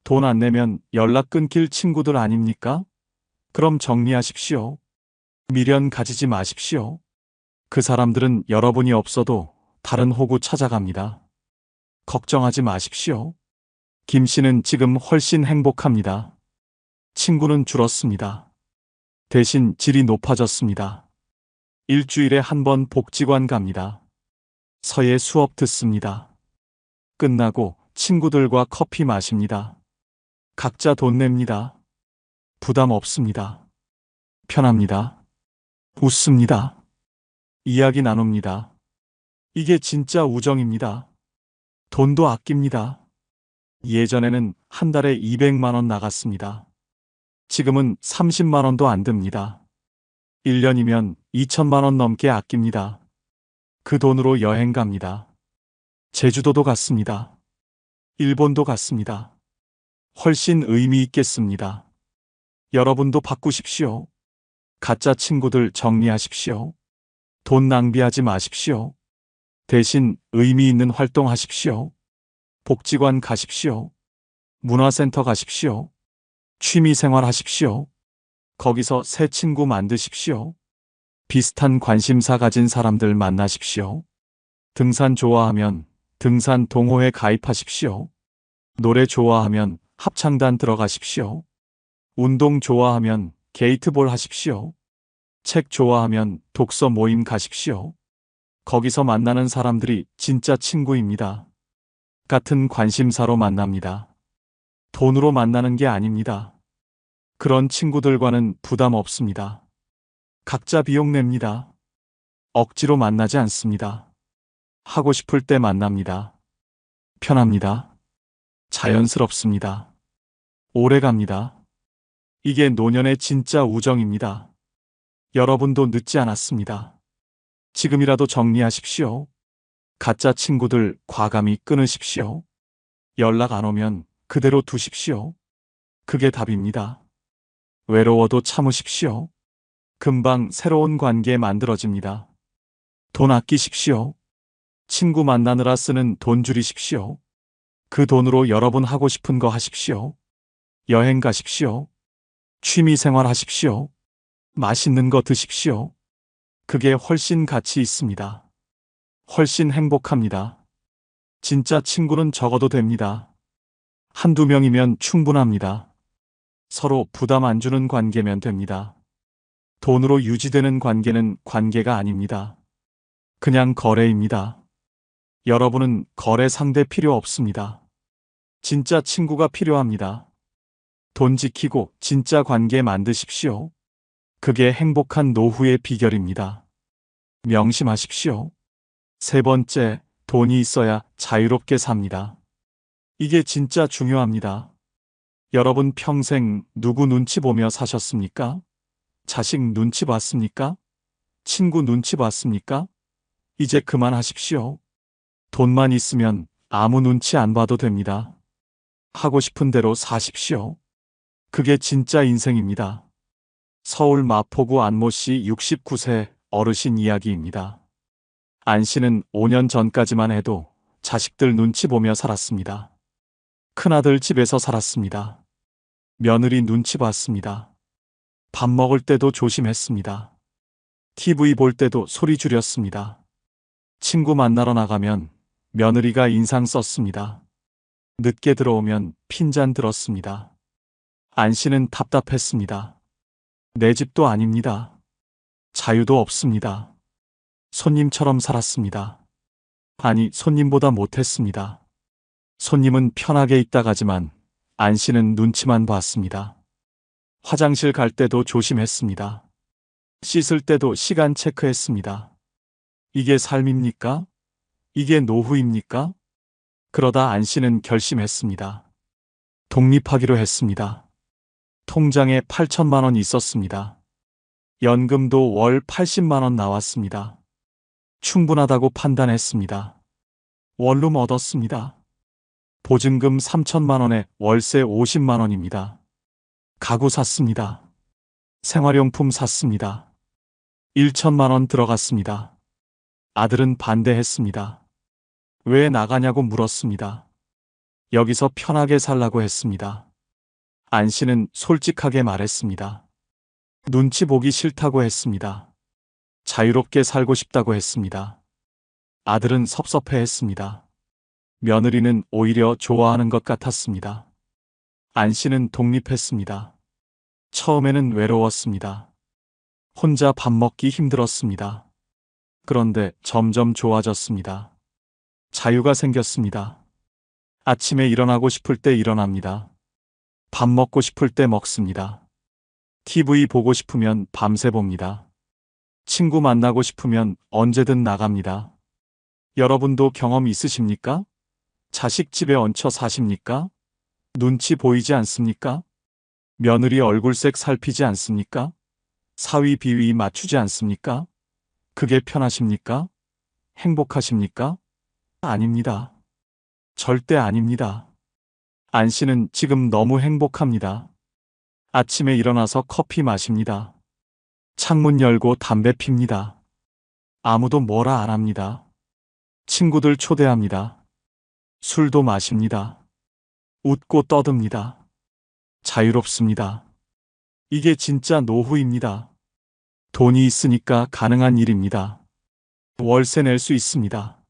돈 안 내면 연락 끊길 친구들 아닙니까? 그럼 정리하십시오. 미련 가지지 마십시오. 그 사람들은 여러분이 없어도 다른 호구 찾아갑니다. 걱정하지 마십시오. 김 씨는 지금 훨씬 행복합니다. 친구는 줄었습니다. 대신 질이 높아졌습니다. 일주일에 한 번 복지관 갑니다. 서예 수업 듣습니다. 끝나고 친구들과 커피 마십니다. 각자 돈 냅니다. 부담 없습니다. 편합니다. 웃습니다. 이야기 나눕니다. 이게 진짜 우정입니다. 돈도 아낍니다. 예전에는 한 달에 200만 원 나갔습니다. 지금은 30만 원도 안 듭니다. 1년이면 2천만 원 넘게 아낍니다. 그 돈으로 여행 갑니다. 제주도도 갔습니다. 일본도 갔습니다. 훨씬 의미 있겠습니다. 여러분도 바꾸십시오. 가짜 친구들 정리하십시오. 돈 낭비하지 마십시오. 대신 의미 있는 활동하십시오. 복지관 가십시오. 문화센터 가십시오. 취미생활 하십시오. 거기서 새 친구 만드십시오. 비슷한 관심사 가진 사람들 만나십시오. 등산 좋아하면 등산 동호회 가입하십시오. 노래 좋아하면 합창단 들어가십시오. 운동 좋아하면 게이트볼 하십시오. 책 좋아하면 독서 모임 가십시오. 거기서 만나는 사람들이 진짜 친구입니다. 같은 관심사로 만납니다. 돈으로 만나는 게 아닙니다. 그런 친구들과는 부담 없습니다. 각자 비용 냅니다. 억지로 만나지 않습니다. 하고 싶을 때 만납니다. 편합니다. 자연스럽습니다. 오래 갑니다. 이게 노년의 진짜 우정입니다. 여러분도 늦지 않았습니다. 지금이라도 정리하십시오. 가짜 친구들 과감히 끊으십시오. 연락 안 오면 그대로 두십시오. 그게 답입니다. 외로워도 참으십시오. 금방 새로운 관계 만들어집니다. 돈 아끼십시오. 친구 만나느라 쓰는 돈 줄이십시오. 그 돈으로 여러분 하고 싶은 거 하십시오. 여행 가십시오. 취미 생활 하십시오. 맛있는 거 드십시오. 그게 훨씬 가치 있습니다. 훨씬 행복합니다. 진짜 친구는 적어도 됩니다. 한두 명이면 충분합니다. 서로 부담 안 주는 관계면 됩니다. 돈으로 유지되는 관계는 관계가 아닙니다. 그냥 거래입니다. 여러분은 거래 상대 필요 없습니다. 진짜 친구가 필요합니다. 돈 지키고 진짜 관계 만드십시오. 그게 행복한 노후의 비결입니다. 명심하십시오. 세 번째, 돈이 있어야 자유롭게 삽니다. 이게 진짜 중요합니다. 여러분 평생 누구 눈치 보며 사셨습니까? 자식 눈치 봤습니까? 친구 눈치 봤습니까? 이제 그만하십시오. 돈만 있으면 아무 눈치 안 봐도 됩니다. 하고 싶은 대로 사십시오. 그게 진짜 인생입니다. 서울 마포구 안모씨 69세 어르신 이야기입니다. 안 씨는 5년 전까지만 해도 자식들 눈치 보며 살았습니다. 큰아들 집에서 살았습니다. 며느리 눈치 봤습니다. 밥 먹을 때도 조심했습니다. TV 볼 때도 소리 줄였습니다. 친구 만나러 나가면 며느리가 인상 썼습니다. 늦게 들어오면 핀잔 들었습니다. 안 씨는 답답했습니다. 내 집도 아닙니다. 자유도 없습니다. 손님처럼 살았습니다. 아니, 손님보다 못했습니다. 손님은 편하게 있다 가지만 안 씨는 눈치만 봤습니다. 화장실 갈 때도 조심했습니다. 씻을 때도 시간 체크했습니다. 이게 삶입니까? 이게 노후입니까? 그러다 안 씨는 결심했습니다. 독립하기로 했습니다. 통장에 8천만 원 있었습니다. 연금도 월 80만 원 나왔습니다. 충분하다고 판단했습니다. 원룸 얻었습니다. 보증금 3천만 원에 월세 50만 원입니다. 가구 샀습니다. 생활용품 샀습니다. 1천만 원 들어갔습니다. 아들은 반대했습니다. 왜 나가냐고 물었습니다. 여기서 편하게 살라고 했습니다. 안 씨는 솔직하게 말했습니다. 눈치 보기 싫다고 했습니다. 자유롭게 살고 싶다고 했습니다. 아들은 섭섭해했습니다. 며느리는 오히려 좋아하는 것 같았습니다. 안 씨는 독립했습니다. 처음에는 외로웠습니다. 혼자 밥 먹기 힘들었습니다. 그런데 점점 좋아졌습니다. 자유가 생겼습니다. 아침에 일어나고 싶을 때 일어납니다. 밥 먹고 싶을 때 먹습니다. TV 보고 싶으면 밤새 봅니다. 친구 만나고 싶으면 언제든 나갑니다. 여러분도 경험 있으십니까? 자식 집에 얹혀 사십니까? 눈치 보이지 않습니까? 며느리 얼굴색 살피지 않습니까? 사위 비위 맞추지 않습니까? 그게 편하십니까? 행복하십니까? 아닙니다. 절대 아닙니다. 안 씨는 지금 너무 행복합니다. 아침에 일어나서 커피 마십니다. 창문 열고 담배 핍니다. 아무도 뭐라 안 합니다. 친구들 초대합니다. 술도 마십니다. 웃고 떠듭니다. 자유롭습니다. 이게 진짜 노후입니다. 돈이 있으니까 가능한 일입니다. 월세 낼 수 있습니다.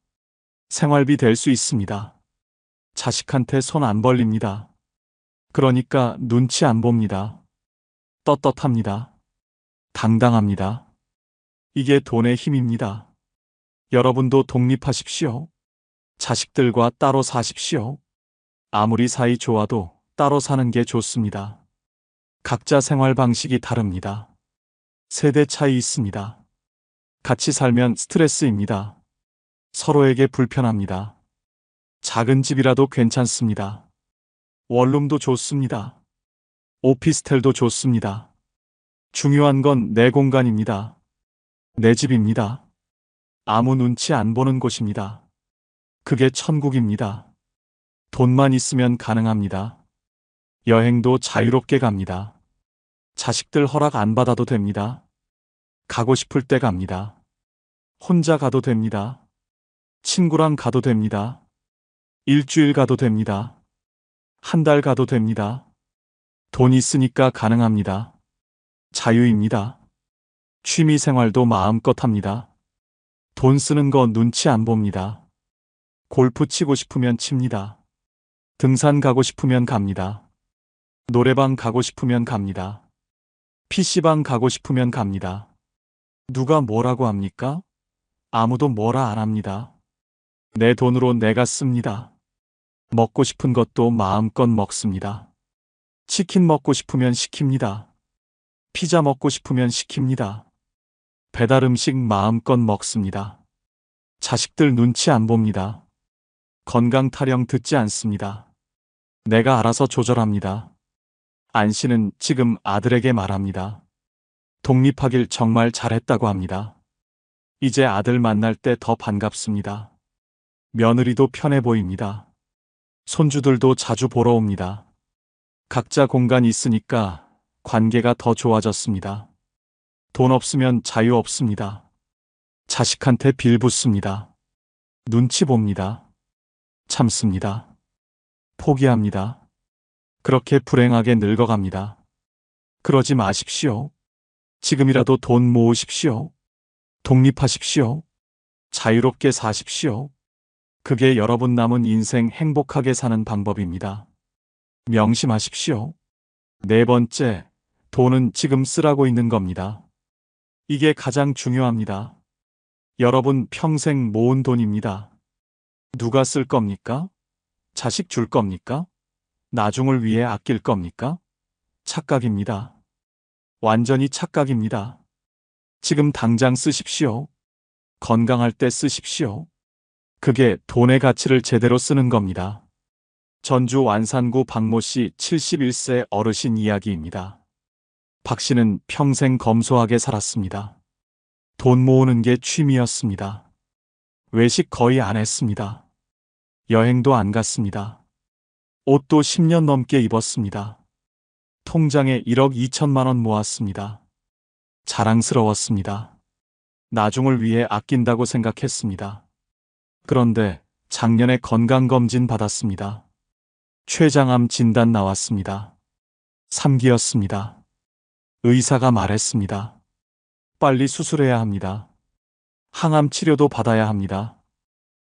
생활비 될 수 있습니다. 자식한테 손 안 벌립니다. 그러니까 눈치 안 봅니다. 떳떳합니다. 당당합니다. 이게 돈의 힘입니다. 여러분도 독립하십시오. 자식들과 따로 사십시오. 아무리 사이 좋아도 따로 사는 게 좋습니다. 각자 생활 방식이 다릅니다. 세대 차이 있습니다. 같이 살면 스트레스입니다. 서로에게 불편합니다. 작은 집이라도 괜찮습니다. 원룸도 좋습니다. 오피스텔도 좋습니다. 중요한 건 내 공간입니다. 내 집입니다. 아무 눈치 안 보는 곳입니다. 그게 천국입니다. 돈만 있으면 가능합니다. 여행도 자유롭게 갑니다. 자식들 허락 안 받아도 됩니다. 가고 싶을 때 갑니다. 혼자 가도 됩니다. 친구랑 가도 됩니다. 일주일 가도 됩니다. 한 달 가도 됩니다. 돈 있으니까 가능합니다. 자유입니다. 취미 생활도 마음껏 합니다. 돈 쓰는 거 눈치 안 봅니다. 골프 치고 싶으면 칩니다. 등산 가고 싶으면 갑니다. 노래방 가고 싶으면 갑니다. PC방 가고 싶으면 갑니다. 누가 뭐라고 합니까? 아무도 뭐라 안 합니다. 내 돈으로 내가 씁니다. 먹고 싶은 것도 마음껏 먹습니다. 치킨 먹고 싶으면 시킵니다. 피자 먹고 싶으면 시킵니다. 배달 음식 마음껏 먹습니다. 자식들 눈치 안 봅니다. 건강 타령 듣지 않습니다. 내가 알아서 조절합니다. 안 씨는 지금 아들에게 말합니다. 독립하길 정말 잘했다고 합니다. 이제 아들 만날 때 더 반갑습니다. 며느리도 편해 보입니다. 손주들도 자주 보러 옵니다. 각자 공간이 있으니까 관계가 더 좋아졌습니다. 돈 없으면 자유 없습니다. 자식한테 빌붙습니다. 눈치 봅니다. 참습니다. 포기합니다. 그렇게 불행하게 늙어갑니다. 그러지 마십시오. 지금이라도 돈 모으십시오. 독립하십시오. 자유롭게 사십시오. 그게 여러분 남은 인생 행복하게 사는 방법입니다. 명심하십시오. 네 번째, 돈은 지금 쓰라고 있는 겁니다. 이게 가장 중요합니다. 여러분 평생 모은 돈입니다. 누가 쓸 겁니까? 자식 줄 겁니까? 나중을 위해 아낄 겁니까? 착각입니다. 완전히 착각입니다. 지금 당장 쓰십시오. 건강할 때 쓰십시오. 그게 돈의 가치를 제대로 쓰는 겁니다. 전주 완산구 박모 씨 71세 어르신 이야기입니다. 박 씨는 평생 검소하게 살았습니다. 돈 모으는 게 취미였습니다. 외식 거의 안 했습니다. 여행도 안 갔습니다. 옷도 10년 넘게 입었습니다. 통장에 1억 2천만 원 모았습니다. 자랑스러웠습니다. 나중을 위해 아낀다고 생각했습니다. 그런데 작년에 건강검진 받았습니다. 췌장암 진단 나왔습니다. 3기였습니다. 의사가 말했습니다. 빨리 수술해야 합니다. 항암 치료도 받아야 합니다.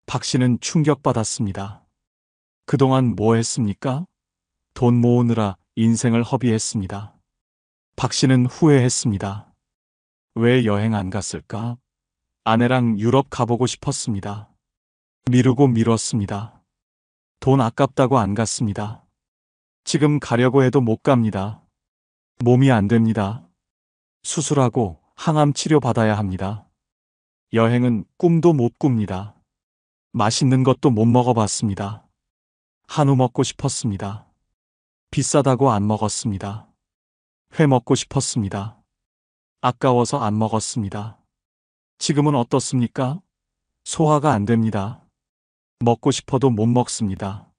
박 씨는 충격받았습니다. 그동안 뭐 했습니까? 돈 모으느라 인생을 허비했습니다. 박 씨는 후회했습니다. 왜 여행 안 갔을까? 아내랑 유럽 가보고 싶었습니다. 미루고 미뤘습니다. 돈 아깝다고 안 갔습니다. 지금 가려고 해도 못 갑니다. 몸이 안 됩니다. 수술하고 항암 치료 받아야 합니다. 여행은 꿈도 못 꿉니다. 맛있는 것도 못 먹어봤습니다. 한우 먹고 싶었습니다. 비싸다고 안 먹었습니다. 회 먹고 싶었습니다. 아까워서 안 먹었습니다. 지금은 어떻습니까? 소화가 안 됩니다. 먹고 싶어도 못 먹습니다.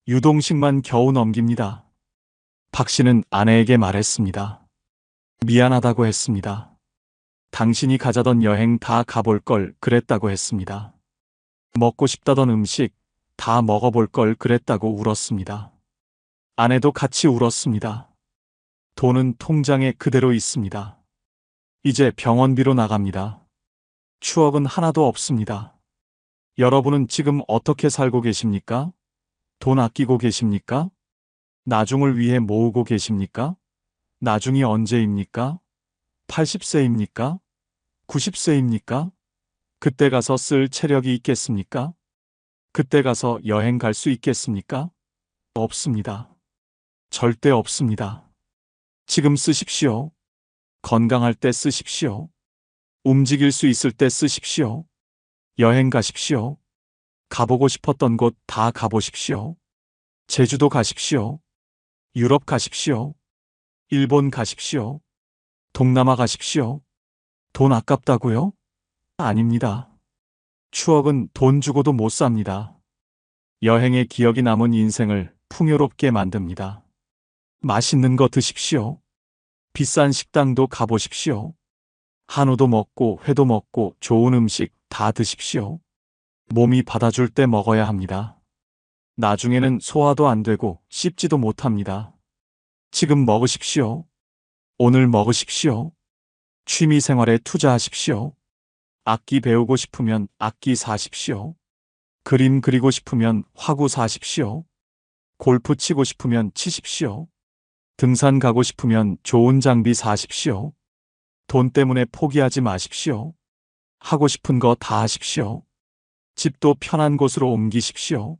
유동식만 겨우 넘깁니다. 박 씨는 아내에게 말했습니다. 미안하다고 했습니다. 당신이 가자던 여행 다 가볼 걸 그랬다고 했습니다. 먹고 싶다던 음식 다 먹어볼 걸 그랬다고 울었습니다. 아내도 같이 울었습니다. 돈은 통장에 그대로 있습니다. 이제 병원비로 나갑니다. 추억은 하나도 없습니다. 여러분은 지금 어떻게 살고 계십니까? 돈 아끼고 계십니까? 나중을 위해 모으고 계십니까? 나중이 언제입니까? 80세입니까? 90세입니까? 그때 가서 쓸 체력이 있겠습니까? 그때 가서 여행 갈 수 있겠습니까? 없습니다. 절대 없습니다. 지금 쓰십시오. 건강할 때 쓰십시오. 움직일 수 있을 때 쓰십시오. 여행 가십시오. 가보고 싶었던 곳 다 가보십시오. 제주도 가십시오. 유럽 가십시오. 일본 가십시오. 동남아 가십시오. 돈 아깝다고요? 아닙니다. 추억은 돈 주고도 못 삽니다. 여행의 기억이 남은 인생을 풍요롭게 만듭니다. 맛있는 거 드십시오. 비싼 식당도 가보십시오. 한우도 먹고 회도 먹고 좋은 음식 다 드십시오. 몸이 받아줄 때 먹어야 합니다. 나중에는 소화도 안 되고 씹지도 못합니다. 지금 먹으십시오. 오늘 먹으십시오. 취미 생활에 투자하십시오. 악기 배우고 싶으면 악기 사십시오. 그림 그리고 싶으면 화구 사십시오. 골프 치고 싶으면 치십시오. 등산 가고 싶으면 좋은 장비 사십시오. 돈 때문에 포기하지 마십시오. 하고 싶은 거 다 하십시오. 집도 편한 곳으로 옮기십시오.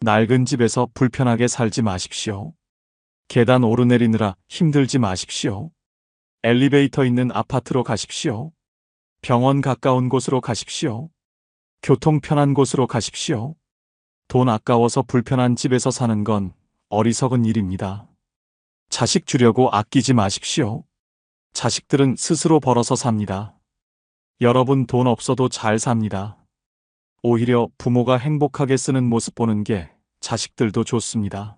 낡은 집에서 불편하게 살지 마십시오. 계단 오르내리느라 힘들지 마십시오. 엘리베이터 있는 아파트로 가십시오. 병원 가까운 곳으로 가십시오. 교통 편한 곳으로 가십시오. 돈 아까워서 불편한 집에서 사는 건 어리석은 일입니다. 자식 주려고 아끼지 마십시오. 자식들은 스스로 벌어서 삽니다. 여러분 돈 없어도 잘 삽니다. 오히려 부모가 행복하게 쓰는 모습 보는 게 자식들도 좋습니다.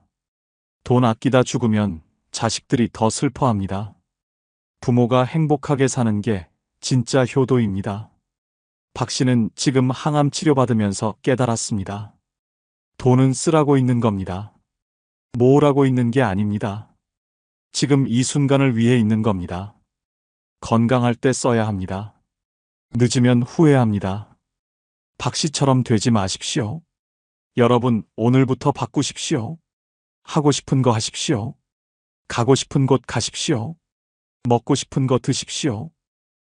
돈 아끼다 죽으면 자식들이 더 슬퍼합니다. 부모가 행복하게 사는 게 진짜 효도입니다. 박 씨는 지금 항암 치료받으면서 깨달았습니다. 돈은 쓰라고 있는 겁니다. 모으라고 있는 게 아닙니다. 지금 이 순간을 위해 있는 겁니다. 건강할 때 써야 합니다. 늦으면 후회합니다. 박 씨처럼 되지 마십시오. 여러분, 오늘부터 바꾸십시오. 하고 싶은 거 하십시오. 가고 싶은 곳 가십시오. 먹고 싶은 거 드십시오.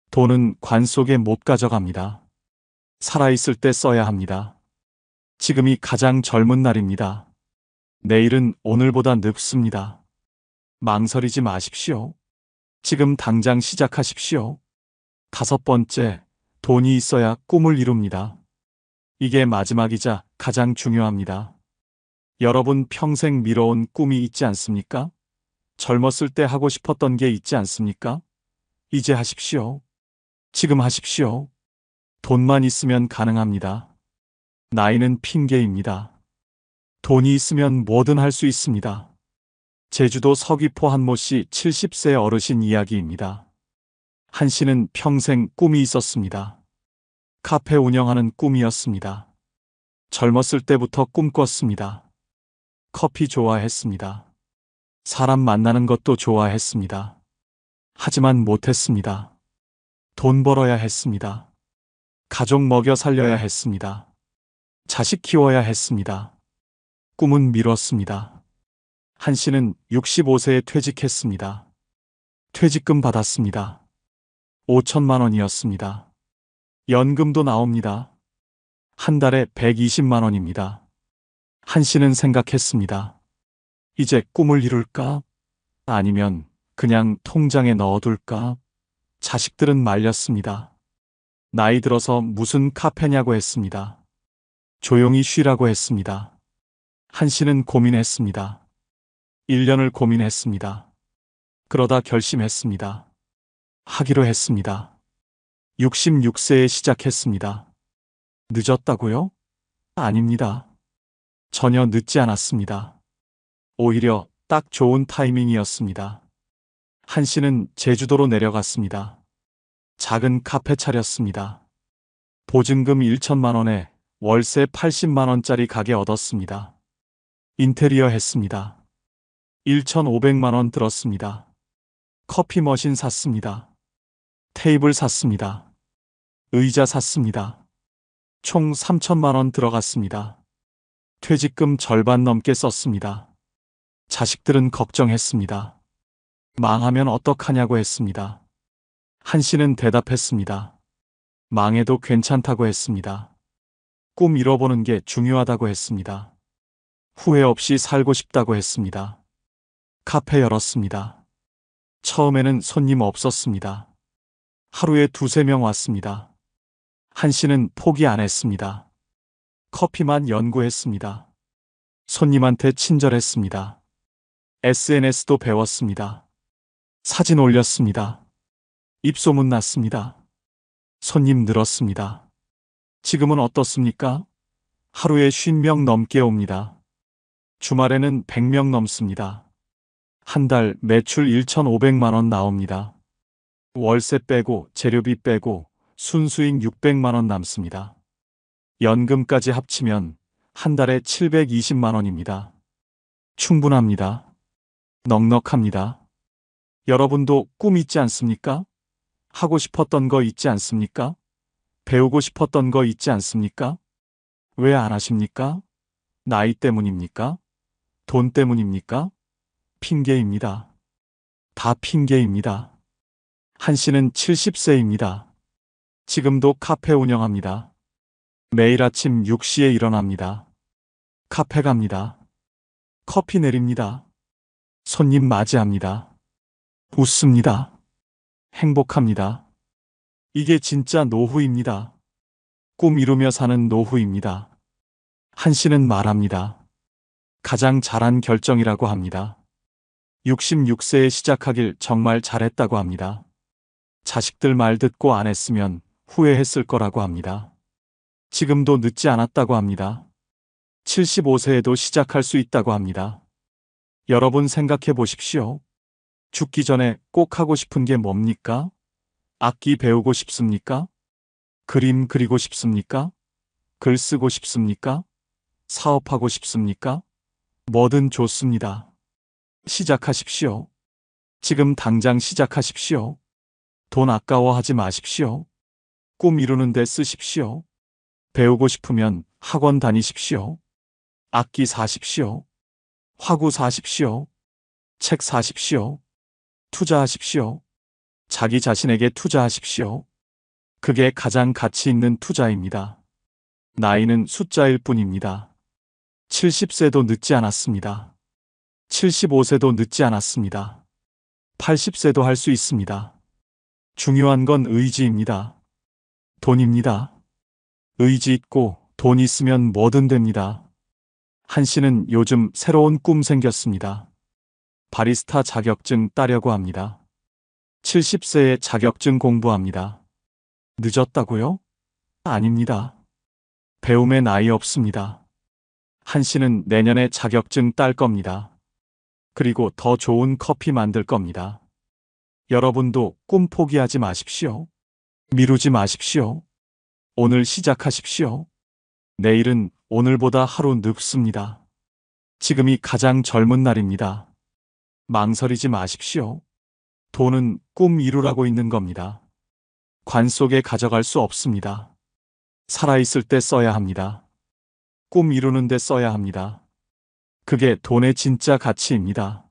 돈은 관 속에 못 가져갑니다. 살아있을 때 써야 합니다. 지금이 가장 젊은 날입니다. 내일은 오늘보다 늙습니다. 망설이지 마십시오. 지금 당장 시작하십시오. 5번째, 돈이 있어야 꿈을 이룹니다. 이게 마지막이자 가장 중요합니다. 여러분 평생 미뤄온 꿈이 있지 않습니까? 젊었을 때 하고 싶었던 게 있지 않습니까? 이제 하십시오. 지금 하십시오. 돈만 있으면 가능합니다. 나이는 핑계입니다. 돈이 있으면 뭐든 할 수 있습니다. 제주도 서귀포 한모 씨 70세 어르신 이야기입니다. 한 씨는 평생 꿈이 있었습니다. 카페 운영하는 꿈이었습니다. 젊었을 때부터 꿈꿨습니다. 커피 좋아했습니다. 사람 만나는 것도 좋아했습니다. 하지만 못했습니다. 돈 벌어야 했습니다. 가족 먹여 살려야 했습니다. 자식 키워야 했습니다. 꿈은 미뤘습니다. 한 씨는 65세에 퇴직했습니다. 퇴직금 받았습니다. 5천만 원이었습니다. 연금도 나옵니다. 한 달에 120만 원입니다. 한 씨는 생각했습니다. 이제 꿈을 이룰까? 아니면 그냥 통장에 넣어둘까? 자식들은 말렸습니다. 나이 들어서 무슨 카페냐고 했습니다. 조용히 쉬라고 했습니다. 한 씨는 고민했습니다. 1년을 고민했습니다. 그러다 결심했습니다. 하기로 했습니다. 66세에 시작했습니다. 늦었다고요? 아닙니다. 전혀 늦지 않았습니다. 오히려 딱 좋은 타이밍이었습니다. 한 씨는 제주도로 내려갔습니다. 작은 카페 차렸습니다. 보증금 1천만 원에 월세 80만 원짜리 가게 얻었습니다. 인테리어 했습니다. 1,500만 원 들었습니다. 커피 머신 샀습니다. 테이블 샀습니다. 의자 샀습니다. 총 3천만 원 들어갔습니다. 퇴직금 절반 넘게 썼습니다. 자식들은 걱정했습니다. 망하면 어떡하냐고 했습니다. 한 씨는 대답했습니다. 망해도 괜찮다고 했습니다. 꿈 이뤄보는 게 중요하다고 했습니다. 후회 없이 살고 싶다고 했습니다. 카페 열었습니다. 처음에는 손님 없었습니다. 하루에 2~3명 왔습니다. 한 씨는 포기 안 했습니다. 커피만 연구했습니다. 손님한테 친절했습니다. SNS도 배웠습니다. 사진 올렸습니다. 입소문 났습니다. 손님 늘었습니다. 지금은 어떻습니까? 하루에 50명 넘게 옵니다. 주말에는 100명 넘습니다. 한 달 매출 1,500만 원 나옵니다. 월세 빼고 재료비 빼고 순수익 600만 원 남습니다. 연금까지 합치면 한 달에 720만 원입니다. 충분합니다. 넉넉합니다. 여러분도 꿈 있지 않습니까? 하고 싶었던 거 있지 않습니까? 배우고 싶었던 거 있지 않습니까? 왜 안 하십니까? 나이 때문입니까? 돈 때문입니까? 핑계입니다. 다 핑계입니다. 한 씨는 70세입니다. 지금도 카페 운영합니다. 매일 아침 6시에 일어납니다. 카페 갑니다. 커피 내립니다. 손님 맞이합니다. 웃습니다. 행복합니다. 이게 진짜 노후입니다. 꿈 이루며 사는 노후입니다. 한 씨는 말합니다. 가장 잘한 결정이라고 합니다. 66세에 시작하길 정말 잘했다고 합니다. 자식들 말 듣고 안 했으면 후회했을 거라고 합니다. 지금도 늦지 않았다고 합니다. 75세에도 시작할 수 있다고 합니다. 여러분 생각해 보십시오. 죽기 전에 꼭 하고 싶은 게 뭡니까? 악기 배우고 싶습니까? 그림 그리고 싶습니까? 글 쓰고 싶습니까? 사업하고 싶습니까? 뭐든 좋습니다. 시작하십시오. 지금 당장 시작하십시오. 돈 아까워하지 마십시오. 꿈 이루는 데 쓰십시오. 배우고 싶으면 학원 다니십시오. 악기 사십시오. 화구 사십시오. 책 사십시오. 투자하십시오. 자기 자신에게 투자하십시오. 그게 가장 가치 있는 투자입니다. 나이는 숫자일 뿐입니다. 70세도 늦지 않았습니다. 75세도 늦지 않았습니다. 80세도 할 수 있습니다. 중요한 건 의지입니다. 돈입니다. 의지 있고 돈 있으면 뭐든 됩니다. 한 씨는 요즘 새로운 꿈 생겼습니다. 바리스타 자격증 따려고 합니다. 70세에 자격증 공부합니다. 늦었다고요? 아닙니다. 배움에 나이 없습니다. 한 씨는 내년에 자격증 딸 겁니다. 그리고 더 좋은 커피 만들 겁니다. 여러분도 꿈 포기하지 마십시오. 미루지 마십시오. 오늘 시작하십시오. 내일은 오늘보다 하루 늙습니다. 지금이 가장 젊은 날입니다. 망설이지 마십시오. 돈은 꿈 이루라고 있는 겁니다. 관 속에 가져갈 수 없습니다. 살아있을 때 써야 합니다. 꿈 이루는 데 써야 합니다. 그게 돈의 진짜 가치입니다.